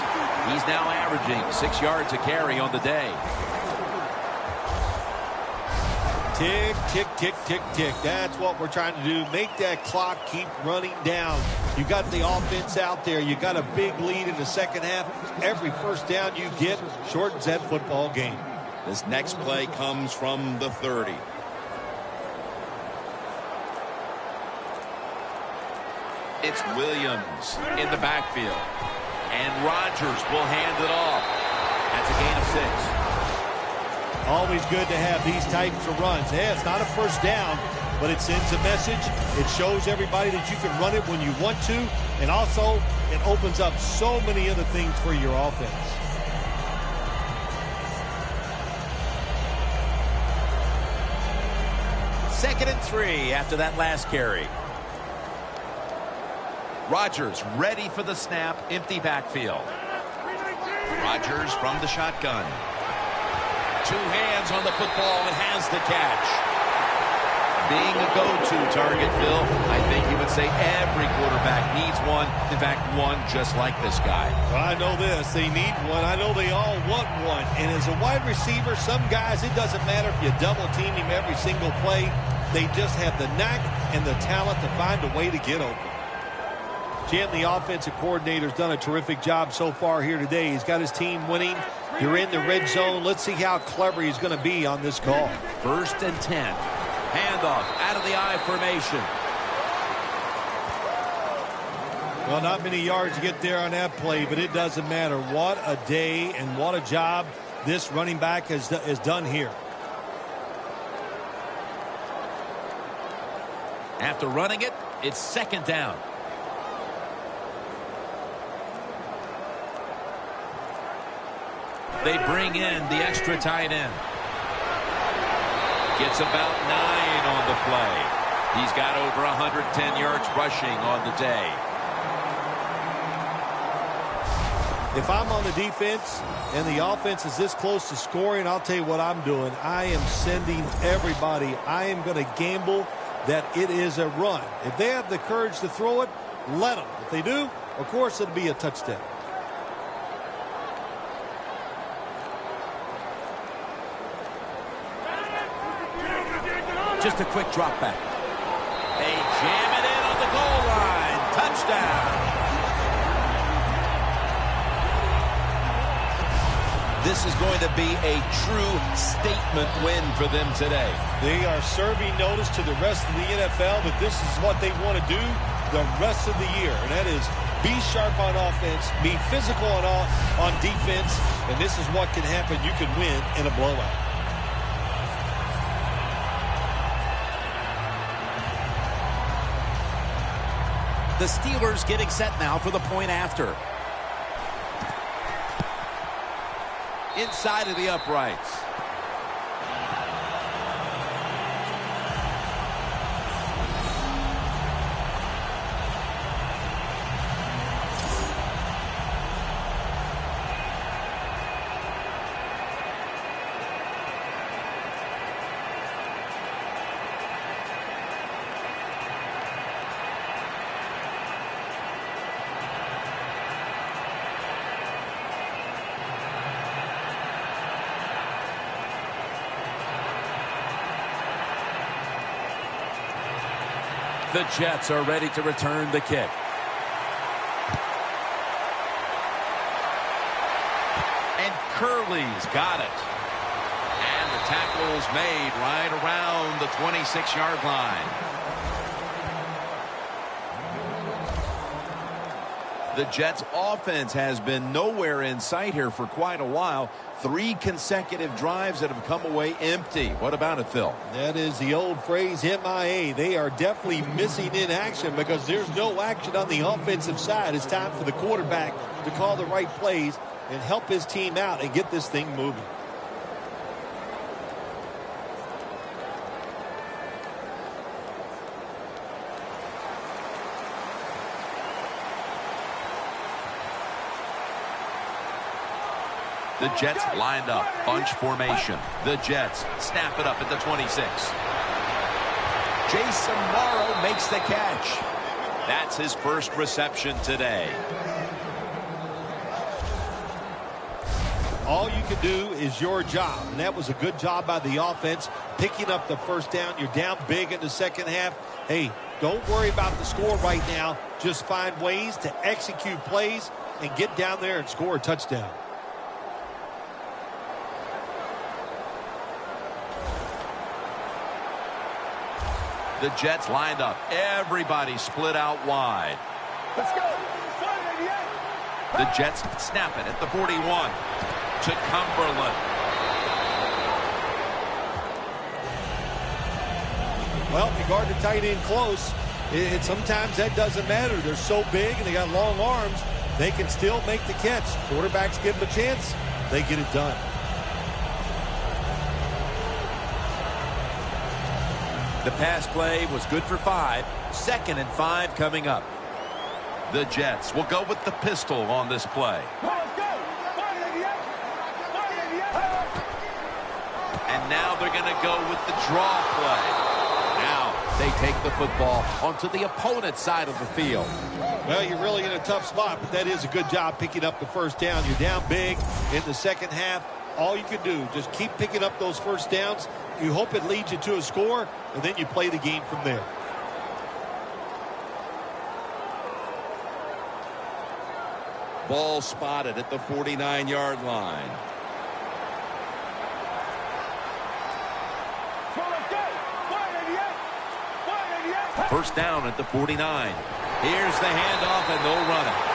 He's now averaging 6 yards a carry on the day. Tick, tick, tick, tick, tick. That's what we're trying to do. Make that clock keep running down. You got the offense out there. You got a big lead in the second half. Every first down you get shortens that football game. This next play comes from the 30. It's Williams in the backfield. And Rodgers will hand it off. That's a gain of 6. Always good to have these types of runs. Yeah, it's not a first down, but it sends a message. It shows everybody that you can run it when you want to. And also, it opens up so many other things for your offense. Second and 3 after that last carry. Rodgers ready for the snap. Empty backfield. Rodgers from the shotgun. 2 hands on the football and has the catch. Being a go-to target, Phil, I think you would say every quarterback needs one. In fact, one just like this guy. Well, I know this. They need one. I know they all want one. And as a wide receiver, some guys, it doesn't matter if you double team him every single play. They just have the knack and the talent to find a way to get open. Jim, the offensive coordinator's done a terrific job so far here today. He's got his team winning. You're in the red zone. Let's see how clever he's going to be on this call. 1st and 10. Handoff out of the I formation. Well, not many yards to get there on that play, but it doesn't matter. What a day and what a job this running back has done here. After running it, it's 2nd down. They bring in the extra tight end. Gets about 9 on the play. He's got over 110 yards rushing on the day. If I'm on the defense and the offense is this close to scoring, I'll tell you what I'm doing. I am sending everybody. I am going to gamble that it is a run. If they have the courage to throw it, let them. If they do, of course, it'll be a touchdown. Just a quick drop back. They jam it in on the goal line. Touchdown. This is going to be a true statement win for them today. They are serving notice to the rest of the NFL that this is what they want to do the rest of the year. And that is be sharp on offense, be physical on defense, and this is what can happen. You can win in a blowout. The Steelers getting set now for the point after. Inside of the uprights. The Jets are ready to return the kick. And Curley's got it. And the tackle's made right around the 26-yard line. The Jets offense has been nowhere in sight here for quite a while. 3 consecutive drives that have come away empty. What about it, Phil? That is the old phrase, MIA. They are definitely missing in action because there's no action on the offensive side. It's time for the quarterback to call the right plays and help his team out and get this thing moving. The Jets lined up, bunch formation. The Jets snap it up at the 26. Jason Morrow makes the catch. That's his first reception today. All you can do is your job, and that was a good job by the offense, picking up the first down. You're down big in the second half. Hey, don't worry about the score right now. Just find ways to execute plays and get down there and score a touchdown. The Jets lined up. Everybody split out wide. Let's go. The Jets snap it at the 41 to Cumberland. Well, if you guard the tight end close, sometimes that doesn't matter. They're so big and they got long arms, they can still make the catch. Quarterbacks give them a chance, they get it done. The pass play was good for 5. 2nd and 5 coming up. The Jets will go with the pistol on this play. And now they're going to go with the draw play. Now they take the football onto the opponent's side of the field. Well, you're really in a tough spot, but that is a good job picking up the first down. You're down big in the second half. All you can do, just keep picking up those first downs. You hope it leads you to a score, and then you play the game from there. Ball spotted at the 49-yard line. First down at the 49. Here's the handoff, and they'll run it.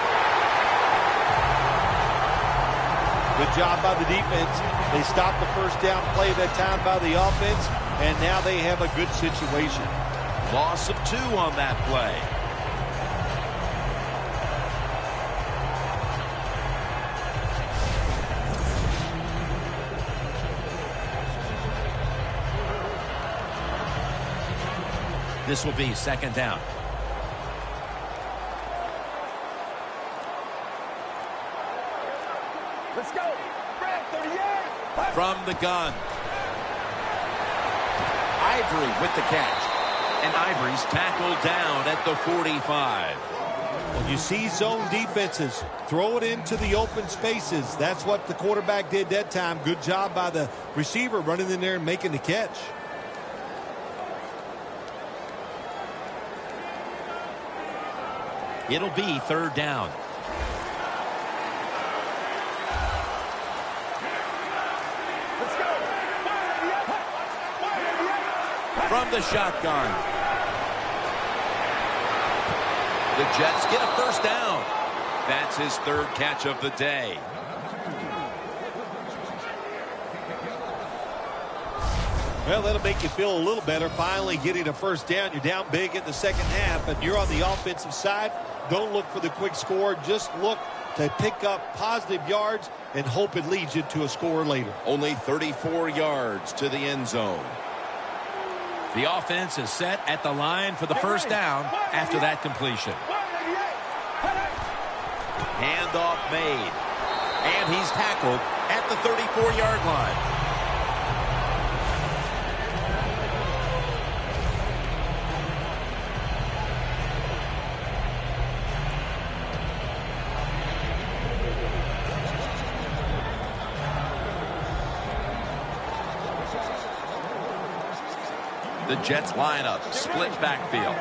Good job by the defense. They stopped the first down play that time by the offense, and now they have a good situation. Loss of 2 on that play. This will be 2nd down. Let's go. From the gun. Ivory with the catch. And Ivory's tackled down at the 45. When you see zone defenses, throw it into the open spaces. That's what the quarterback did that time. Good job by the receiver running in there and making the catch. It'll be 3rd down. Let's go. From the shotgun. The Jets get a first down. That's his 3rd catch of the day. Well, that'll make you feel a little better. Finally getting a first down. You're down big in the second half, and you're on the offensive side. Don't look for the quick score. Just look to pick up positive yards and hope it leads you to a score later. Only 34 yards to the end zone. The offense is set at the line for the first down after that completion. Handoff made. And he's tackled at the 34-yard line. The Jets line up, split backfield.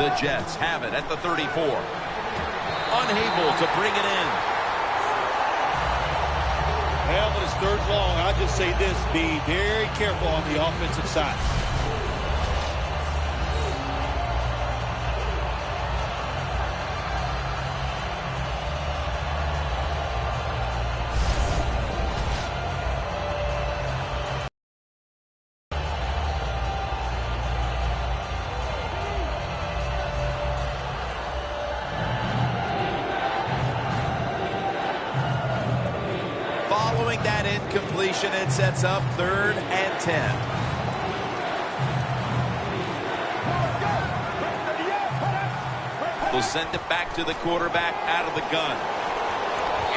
The Jets have it at the 34. Unable to bring it in. Well, when it's 3rd and long, I'll just say this. Be very careful on the offensive side. Following that incompletion, it sets up 3rd and 10. They'll send it back to the quarterback out of the gun.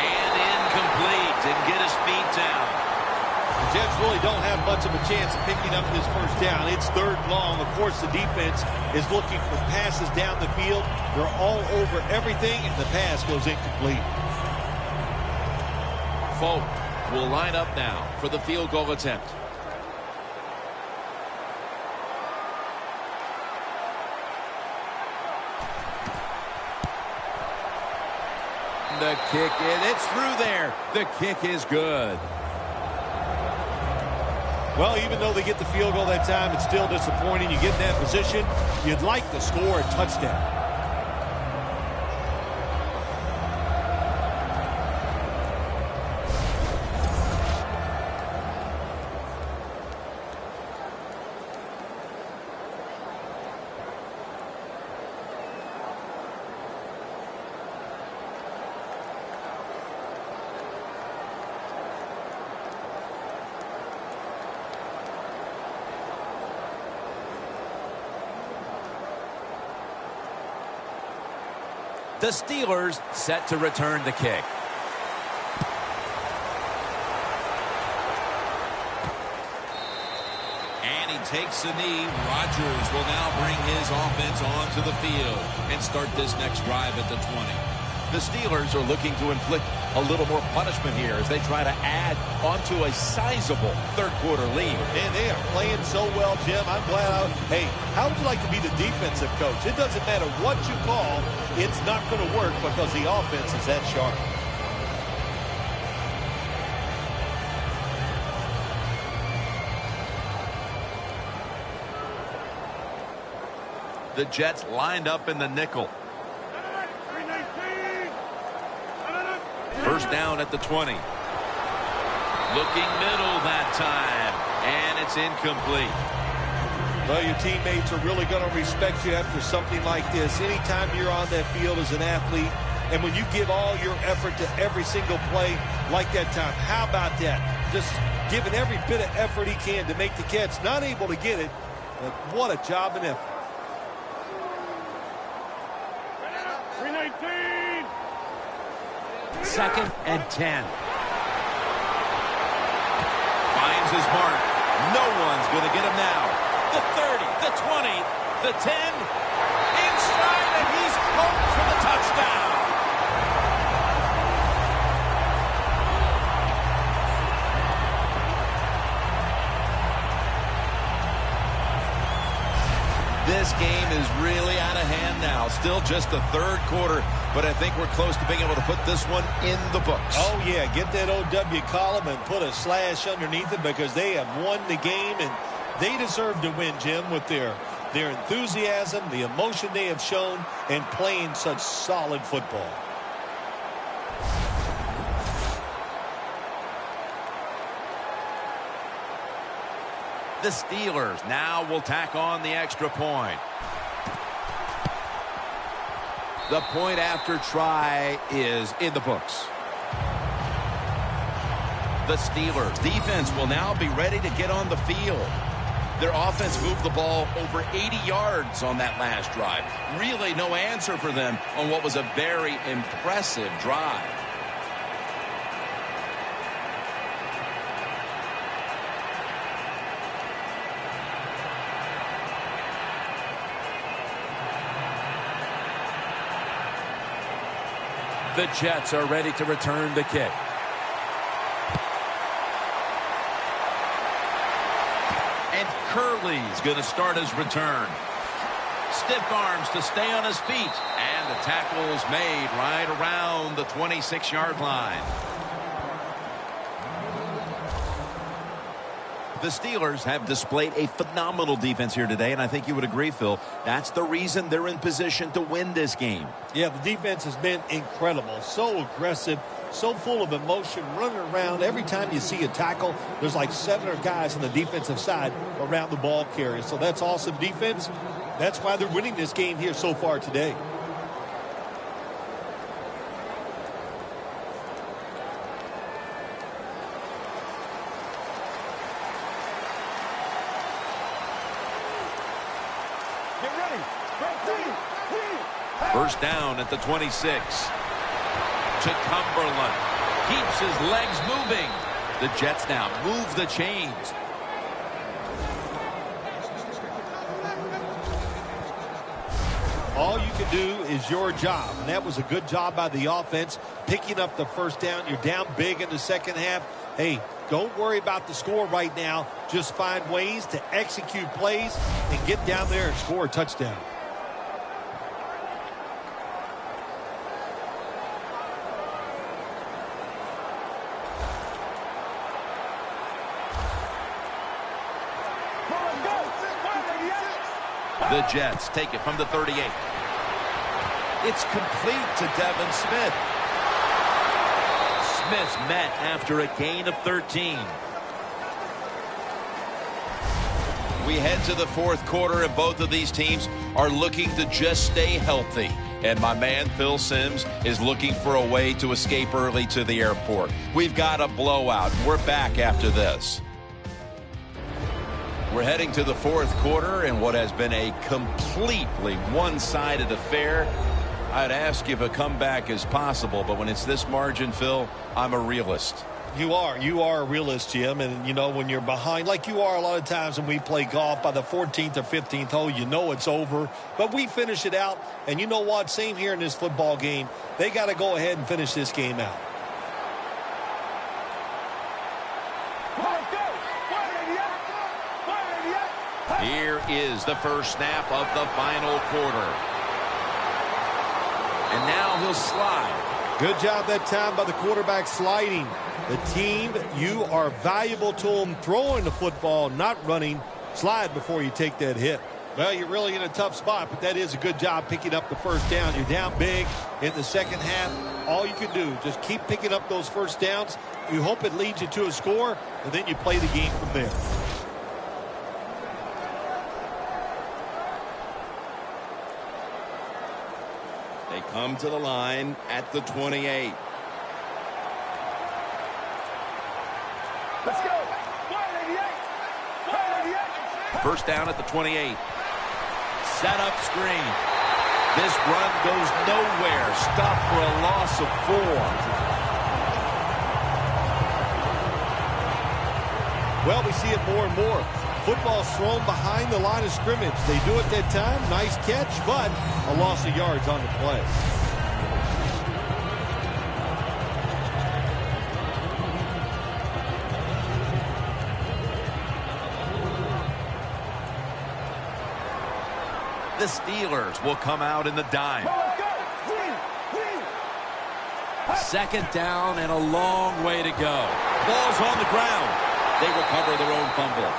And incomplete. Didn't get his feet down. The Jets really don't have much of a chance of picking up this first down. It's 3rd and long. Of course, the defense is looking for passes down the field. They're all over everything, and the pass goes incomplete. Folk will line up now for the field goal attempt. The kick, it's through there. The kick is good. Well, even though they get the field goal that time, it's still disappointing. You get in that position, you'd like to score a touchdown. The Steelers set to return the kick. And he takes a knee. Rodgers will now bring his offense onto the field and start this next drive at the 20. The Steelers are looking to inflict a little more punishment here as they try to add onto a sizable 3rd quarter lead. And they are playing so well, Jim. I'm glad. Hey, how would you like to be the defensive coach? It doesn't matter what you call. It's not going to work because the offense is that sharp. The Jets lined up in the nickel. 1st down at the 20. Looking middle that time, and it's incomplete. Well, your teammates are really going to respect you after something like this. Anytime you're on that field as an athlete, and when you give all your effort to every single play like that time, how about that? Just giving every bit of effort he can to make the catch. Not able to get it, but what a job and effort. 319. 2nd and 10. Finds his mark. No one's going to get him now. The 30, the 20, the 10. Inside, and he's home for the touchdown. This game is really out of hand now. Still just the 3rd quarter, but I think we're close to being able to put this one in the books. Oh, yeah. Get that OW column and put a slash underneath it because they have won the game, and they deserve to win, Jim, with their enthusiasm, the emotion they have shown, and playing such solid football. The Steelers now will tack on the extra point. The point after try is in the books. The Steelers defense will now be ready to get on the field. Their offense moved the ball over 80 yards on that last drive. Really no answer for them on what was a very impressive drive. The Jets are ready to return the kick. And Curley's going to start his return. Stiff arms to stay on his feet. And the tackle's made right around the 26-yard line. The Steelers have displayed a phenomenal defense here today, and I think you would agree, Phil. That's the reason they're in position to win this game. Yeah, the defense has been incredible. So aggressive, so full of emotion, running around. Every time you see a tackle, there's like 7 or guys on the defensive side around the ball carrier. So that's awesome defense. That's why they're winning this game here so far today. First down at the 26. To Cumberland. Keeps his legs moving. The Jets now move the chains. All you can do is your job, and that was a good job by the offense, picking up the first down. You're down big in the second half. Hey, don't worry about the score right now. Just find ways to execute plays and get down there and score a touchdown. The Jets take it from the 38. It's complete to Devin Smith. Smith's met after a gain of 13. We head to the fourth quarter, and both of these teams are looking to just stay healthy. And my man Phil Simms is looking for a way to escape early to the airport. We've got a blowout. We're back after this. We're heading to the fourth quarter in what has been a completely one-sided affair. I'd ask if a comeback is possible, but when it's this margin, Phil, I'm a realist. You are a realist, Jim, and you know when you're behind, like you are a lot of times when we play golf, by the 14th or 15th hole, you know it's over, but we finish it out, and you know what, same here in this football game, they got to go ahead and finish this game out. Here is the first snap of the final quarter. And now he'll slide. Good job that time by the quarterback sliding. The team, you are valuable to them throwing the football, not running. Slide before you take that hit. Well, you're really in a tough spot, but that is a good job picking up the first down. You're down big in the second half. All you can do, just keep picking up those first downs. You hope it leads you to a score, and then you play the game from there. They come to the line at the 28. Let's go. 188. First down at the 28. Set up screen. This run goes nowhere. Stopped for a loss of 4. Well, we see it more and more. Football's thrown behind the line of scrimmage. They do it that time. Nice catch, but a loss of yards on the play. The Steelers will come out in the dime. Second down and a long way to go. Ball's on the ground. They recover their own fumble.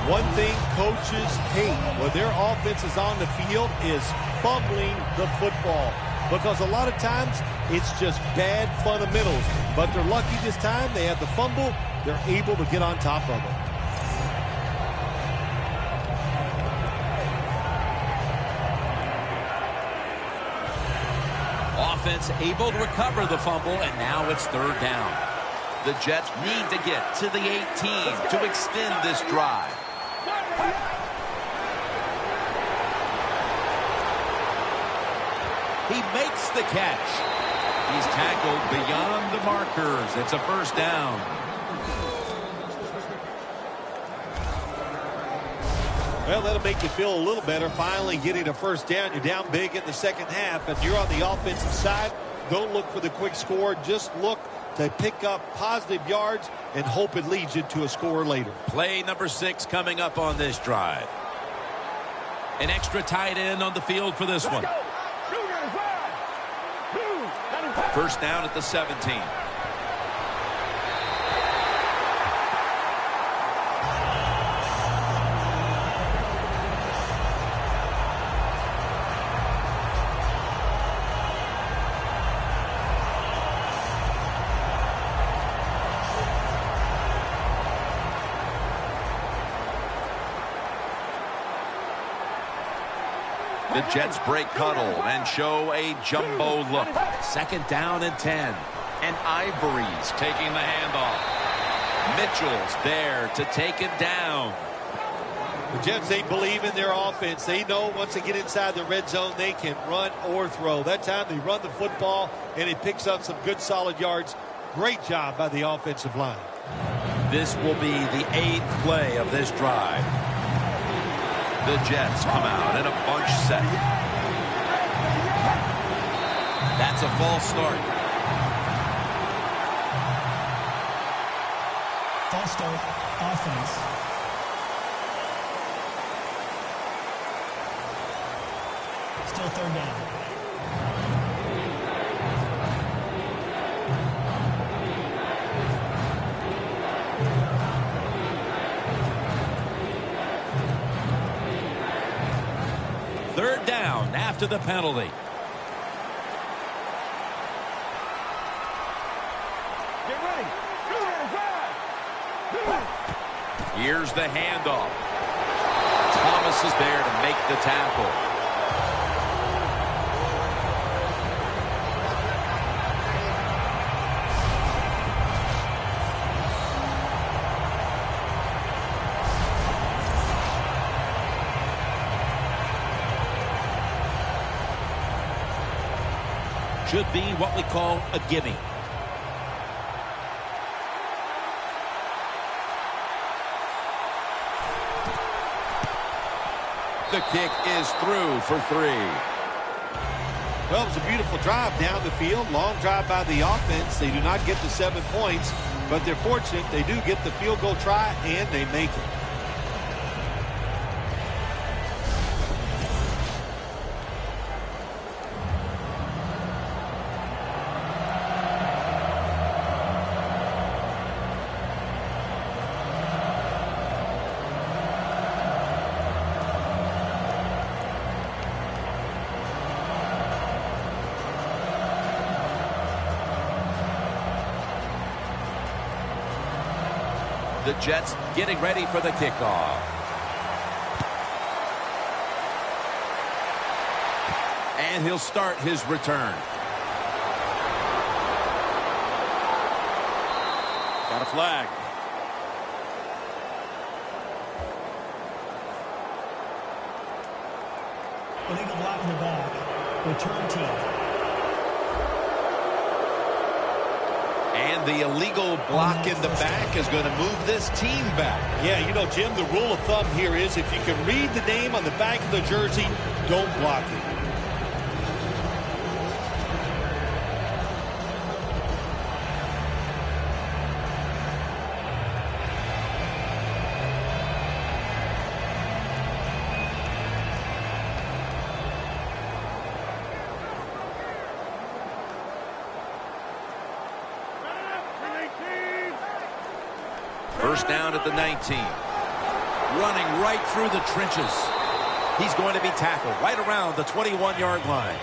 One thing coaches hate when their offense is on the field is fumbling the football. Because a lot of times it's just bad fundamentals. But they're lucky this time. They have the fumble. They're able to get on top of it. Offense able to recover the fumble, and now it's third down. The Jets need to get to the 18 to extend this drive. He makes the catch. He's tackled beyond the markers. It's a first down. Well, that'll make you feel a little better. Finally getting a first down. You're down big in the second half. If you're on the offensive side, don't look for the quick score. Just look to pick up positive yards and hope it leads you to a score later. Play number 6 coming up on this drive. An extra tight end on the field for this one. First down at the 17. The Jets break huddle and show a jumbo look. Second down and 10. And Ivory's taking the handoff. Mitchell's there to take it down. The Jets, they believe in their offense. They know once they get inside the red zone, they can run or throw. That time they run the football, and it picks up some good solid yards. Great job by the offensive line. This will be the 8th play of this drive. The Jets come out in a bunch set. That's a false start. False start, offense. Still third down. Third down after the penalty. Get ready. Here's the handoff. Thomas is there to make the tackle. Should be what we call a gimme. The kick is through for 3. Well, it was a beautiful drive down the field. Long drive by the offense. They do not get the 7 points, but they're fortunate. They do get the field goal try, and they make it. The Jets getting ready for the kickoff. And he'll start his return. Got a flag. Illegal block in the back. Return team. And the illegal block in the back is going to move this team back. Yeah, you know, Jim, the rule of thumb here is if you can read the name on the back of the jersey, don't block it. First down at the 19. Running right through the trenches. He's going to be tackled right around the 21-yard line.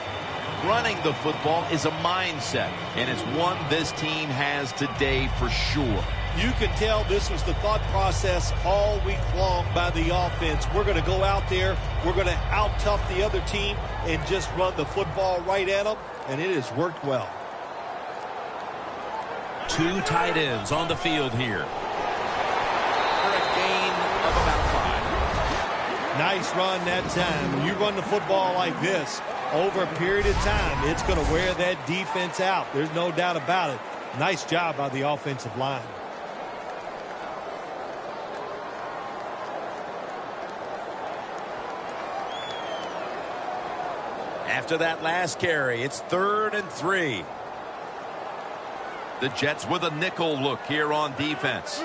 Running the football is a mindset, and it's one this team has today for sure. You can tell this was the thought process all week long by the offense. We're going to go out there, we're going to out-tough the other team and just run the football right at them, and it has worked well. 2 tight ends on the field here. For a gain of about 5. Nice run that time. When you run the football like this over a period of time, it's going to wear that defense out. There's no doubt about it. Nice job by the offensive line. After that last carry, it's 3rd and 3. The Jets with a nickel look here on defense.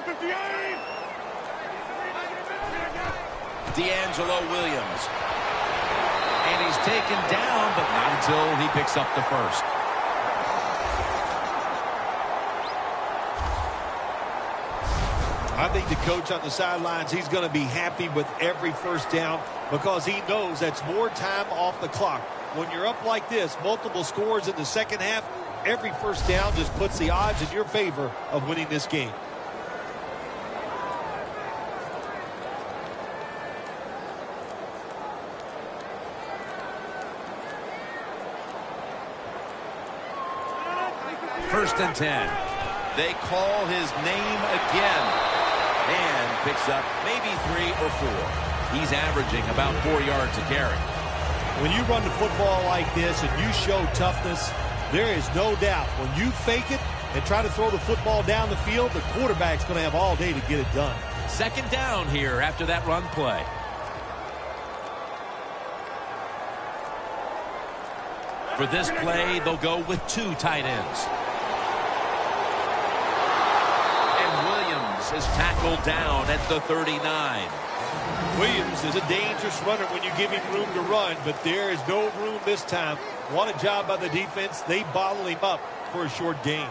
D'Angelo Williams. And he's taken down, but not until he picks up the first. I think the coach on the sidelines, he's going to be happy with every first down because he knows that's more time off the clock. When you're up like this, multiple scores in the second half, every first down just puts the odds in your favor of winning this game. First and 10. They call his name again. And picks up maybe 3 or 4. He's averaging about 4 yards a carry. When you run the football like this and you show toughness, there is no doubt when you fake it and try to throw the football down the field, the quarterback's going to have all day to get it done. Second down here after that run play. For this play, they'll go with 2 tight ends. And Williams is tackled down at the 39. Williams is a dangerous runner when you give him room to run, but there is no room this time. What a job by the defense. They bottle him up for a short gain.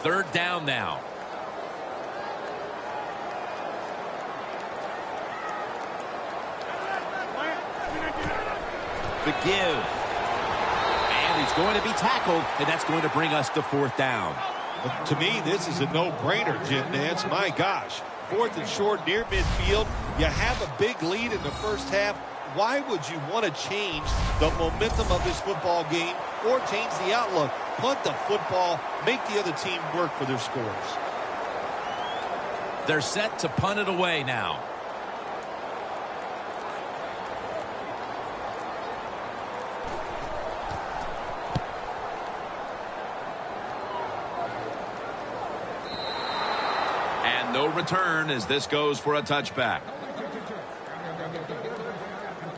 Third down now. The give. And he's going to be tackled, and that's going to bring us to fourth down. But to me, this is a no-brainer, Jim Nance. My gosh. 4th and short near midfield. You have a big lead in the first half. Why would you want to change the momentum of this football game or change the outlook? Punt the football, make the other team work for their scores. They're set to punt it away now. And no return as this goes for a touchback.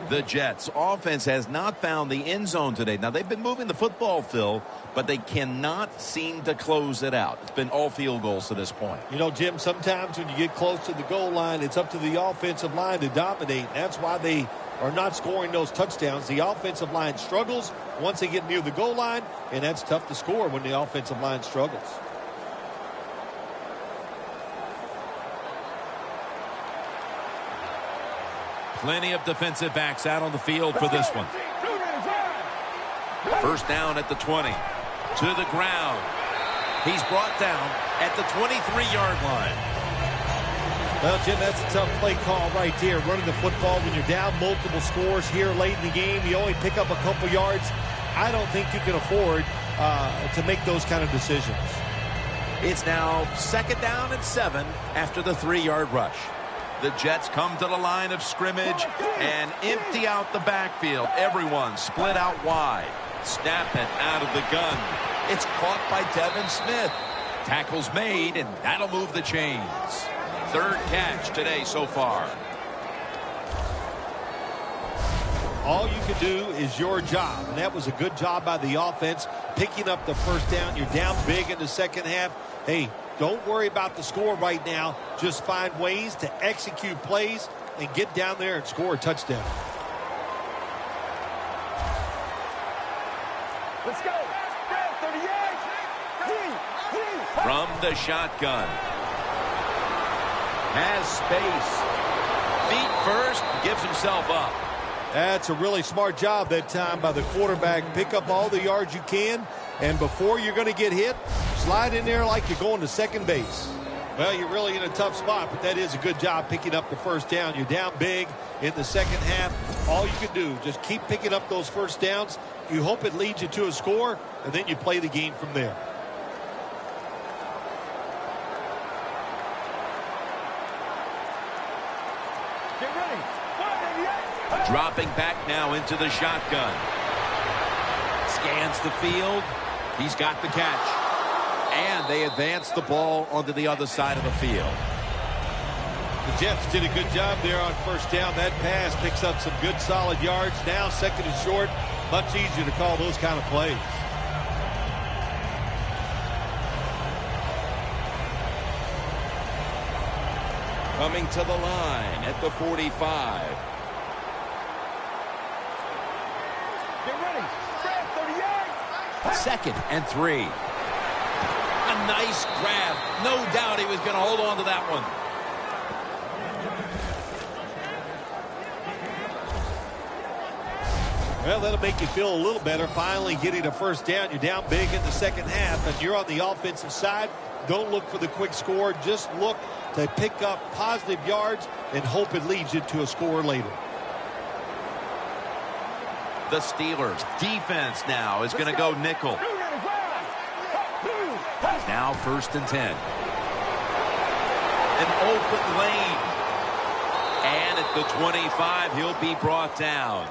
The Jets offense has not found the end zone today. Now, they've been moving the football, Phil, but they cannot seem to close it out. It's been all field goals to this point. You know, Jim, sometimes when you get close to the goal line, it's up to the offensive line to dominate. That's why they are not scoring those touchdowns. The offensive line struggles once they get near the goal line, and that's tough to score when the offensive line struggles. Plenty of defensive backs out on the field for this one. First down at the 20. To the ground. He's brought down at the 23-yard line. Well, Jim, that's a tough play call right there. Running the football when you're down multiple scores here late in the game. You only pick up a couple yards. I don't think you can afford to make those kind of decisions. It's now 2nd down and 7 after the 3-yard rush. The Jets come to the line of scrimmage and empty out the backfield. Everyone split out wide. Snap it out of the gun. It's caught by Devin Smith. Tackle's made, and that'll move the chains. 3rd catch today so far. All you can do is your job, and that was a good job by the offense, picking up the first down. You're down big in the second half. Hey, don't worry about the score right now. Just find ways to execute plays and get down there and score a touchdown. Let's go. 38. From the shotgun. Has space. Feet first. Gives himself up. That's a really smart job that time by the quarterback. Pick up all the yards you can, and before you're going to get hit, slide in there like you're going to second base. Well, you're really in a tough spot, but that is a good job picking up the first down. You're down big in the second half. All you can do, just keep picking up those first downs. You hope it leads you to a score, and then you play the game from there. Get ready. Dropping back now into the shotgun. Scans the field. He's got the catch. And they advance the ball onto the other side of the field. The Jets did a good job there on first down. That pass picks up some good solid yards. Now 2nd and short. Much easier to call those kind of plays. Coming to the line at the 45. Get ready. 38. 2nd and 3. A nice grab. No doubt he was going to hold on to that one. Well, that'll make you feel a little better. Finally getting a first down. You're down big in the second half, and you're on the offensive side. Don't look for the quick score. Just look to pick up positive yards and hope it leads you to a score later. The Steelers defense now is going to go nickel. Now 1st and 10. An open lane. And at the 25, he'll be brought down.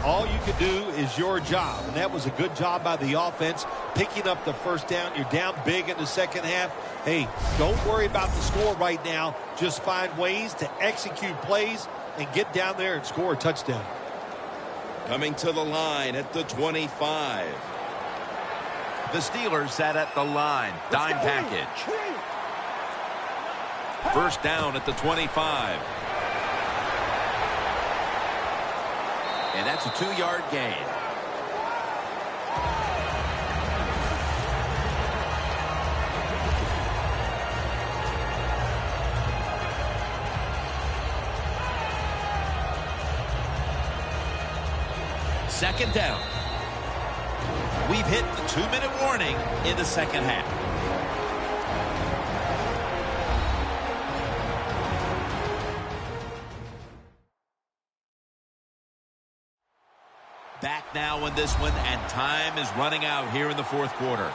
All you can do is your job, and that was a good job by the offense, picking up the first down. You're down big in the second half. Hey, don't worry about the score right now. Just find ways to execute plays and get down there and score a touchdown. Coming to the line at the 25. The Steelers sat at the line. Dime package. 1st down at the 25. And that's a 2-yard gain. Second down. We've hit the 2-minute warning in the second half. Back now in this one, and time is running out here in the 4th quarter.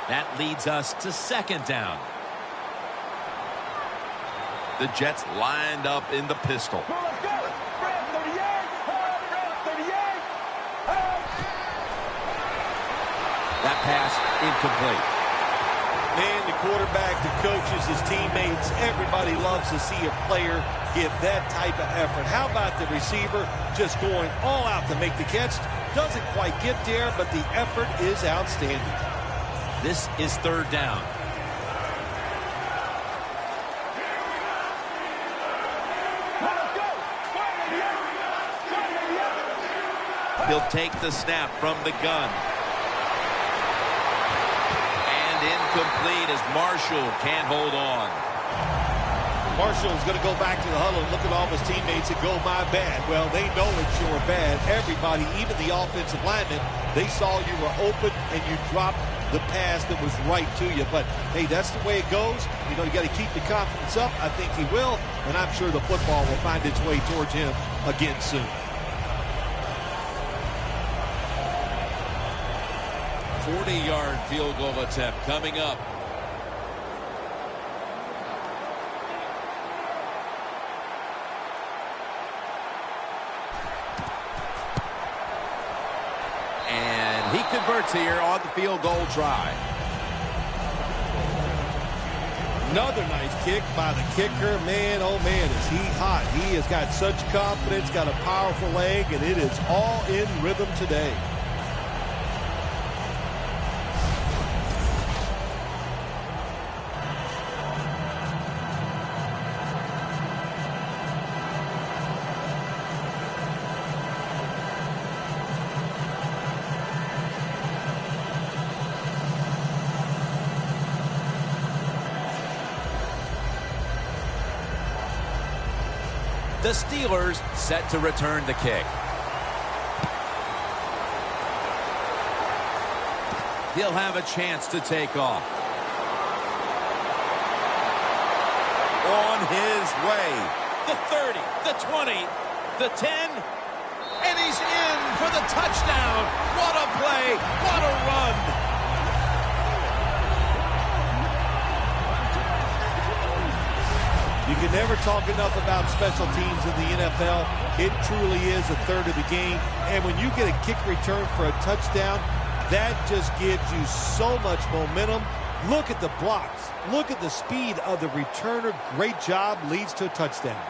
That leads us to 2nd down. The Jets lined up in the pistol. That pass incomplete. Man, the quarterback, the coaches, his teammates, everybody loves to see a player give that type of effort. How about the receiver just going all out to make the catch? Doesn't quite get there, but the effort is outstanding. This is 3rd down. He'll take the snap from the gun. Incomplete as Marshall can't hold on. Marshall's going to go back to the huddle and look at all his teammates and go, my bad. Well, they know it's your bad. Everybody, even the offensive linemen, they saw you were open and you dropped the pass that was right to you. But, hey, that's the way it goes. You know, you got to keep the confidence up. I think he will, and I'm sure the football will find its way towards him again soon. 40-yard field goal attempt coming up. And he converts here on the field goal try. Another nice kick by the kicker. Man, oh man, is he hot. He has got such confidence, got a powerful leg, and it is all in rhythm today. The Steelers set to return the kick. He'll have a chance to take off. On his way. The 30, the 20, the 10, and he's in for the touchdown. What a play, what a run. You can never talk enough about special teams in the NFL. It truly is a third of the game. And when you get a kick return for a touchdown, that just gives you so much momentum. Look at the blocks. Look at the speed of the returner. Great job. Leads to a touchdown.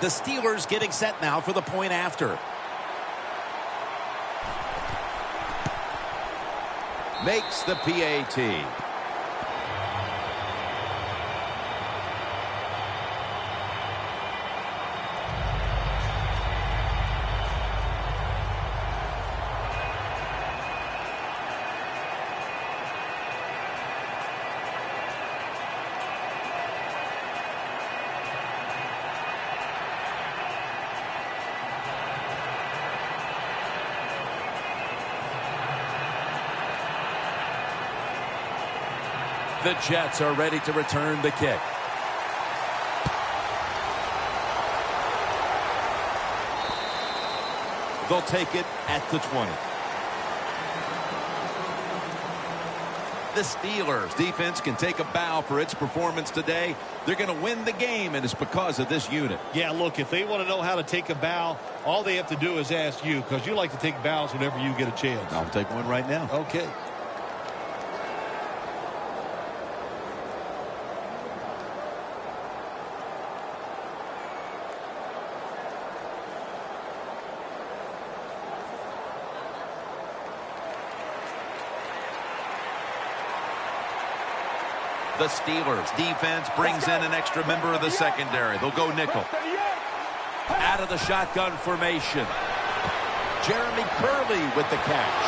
The Steelers getting set now for the point after. makes the PAT. The Jets are ready to return the kick. They'll take it at the 20. The Steelers defense can take a bow for its performance today. They're going to win the game, and it's because of this unit. Yeah, look, if they want to know how to take a bow, all they have to do is ask you, because you like to take bows whenever you get a chance. I'll take one right now. Okay. The Steelers defense brings in an extra member of the secondary. They'll go nickel. Out of the shotgun formation. Jeremy Curley with the catch.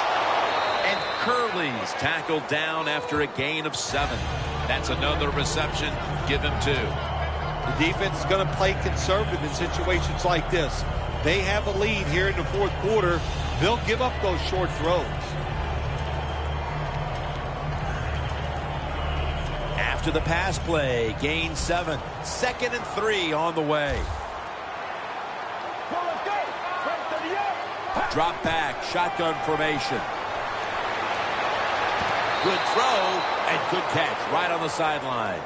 And Curley's tackled down after a gain of 7. That's another reception. Give him 2. The defense is going to play conservative in situations like this. They have a lead here in the fourth quarter. They'll give up those short throws. To the pass play, gain 7. 2nd and 3 on the way. Drop back, shotgun formation. Good throw and good catch right on the sideline.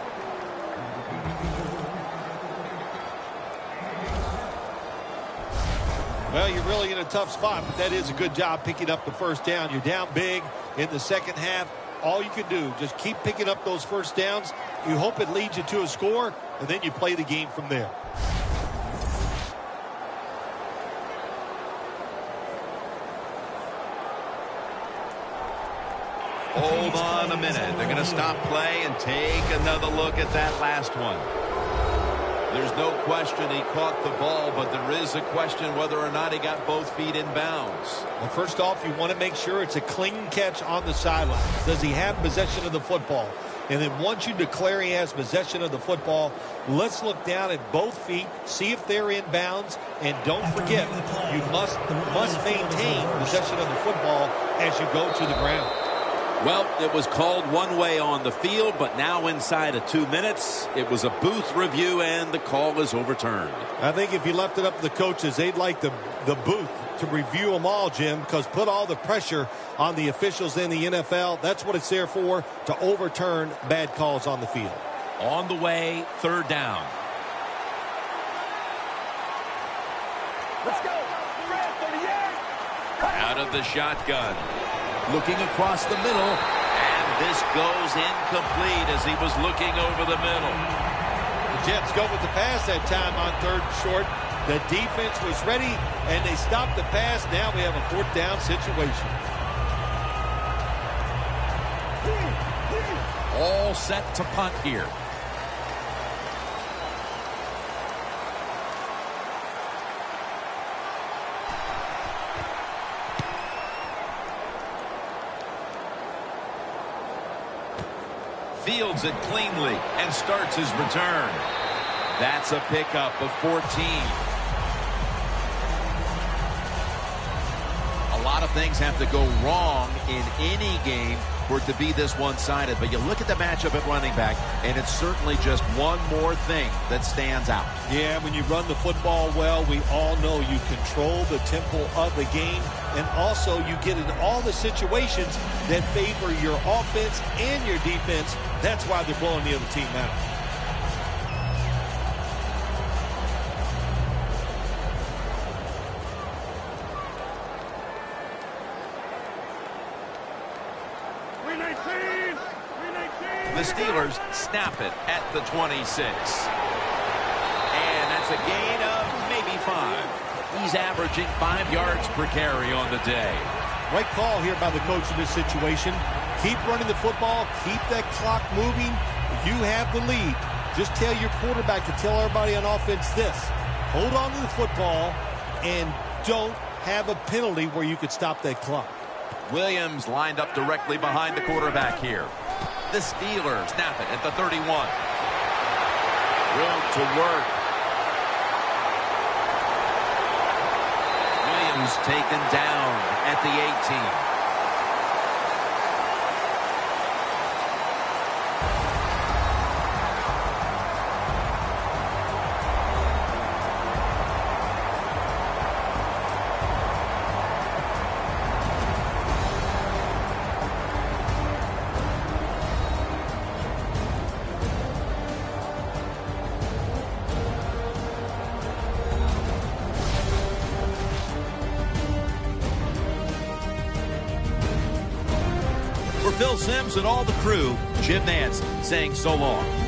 Well, you're really in a tough spot, but that is a good job picking up the first down. You're down big in the second half. All you can do, just keep picking up those first downs. You hope it leads you to a score, and then you play the game from there. Hold on a minute. They're going to stop play and take another look at that last one. There's no question he caught the ball, but there is a question whether or not he got both feet in bounds. Well, first off, you want to make sure it's a clean catch on the sideline. Does he have possession of the football? And then once you declare he has possession of the football, let's look down at both feet, see if they're in bounds, and don't forget, you must maintain possession of the football as you go to the ground. Well, it was called one way on the field, but now inside of 2 minutes, it was a booth review, and the call is overturned. I think if you left it up to the coaches, they'd like the booth to review them all, Jim, because put all the pressure on the officials in the NFL. That's what it's there for, to overturn bad calls on the field. On the way, 3rd down. Let's go. Out of the shotgun. Looking across the middle, and this goes incomplete as he was looking over the middle. The Jets go with the pass that time on 3rd and short. The defense was ready, and they stopped the pass. Now we have a 4th down situation. All set to punt here. Fields it cleanly and starts his return. That's a pickup of 14. A lot of things have to go wrong in any game for it to be this one-sided. But you look at the matchup at running back, and it's certainly just one more thing that stands out. Yeah, when you run the football well, we all know you control the tempo of the game, and also you get in all the situations that favor your offense and your defense. That's why they're blowing the other team out. The Steelers snap it at the 26. And that's a gain of maybe 5. He's averaging 5 yards per carry on the day. Right call here by the coach in this situation. Keep running the football. Keep that clock moving. You have the lead. Just tell your quarterback to tell everybody on offense this. Hold on to the football and don't have a penalty where you could stop that clock. Williams lined up directly behind the quarterback here. The Steelers snap it at the 31. Room to work. Williams taken down at the 18. For Phil Simms and all the crew, Jim Nantz saying so long.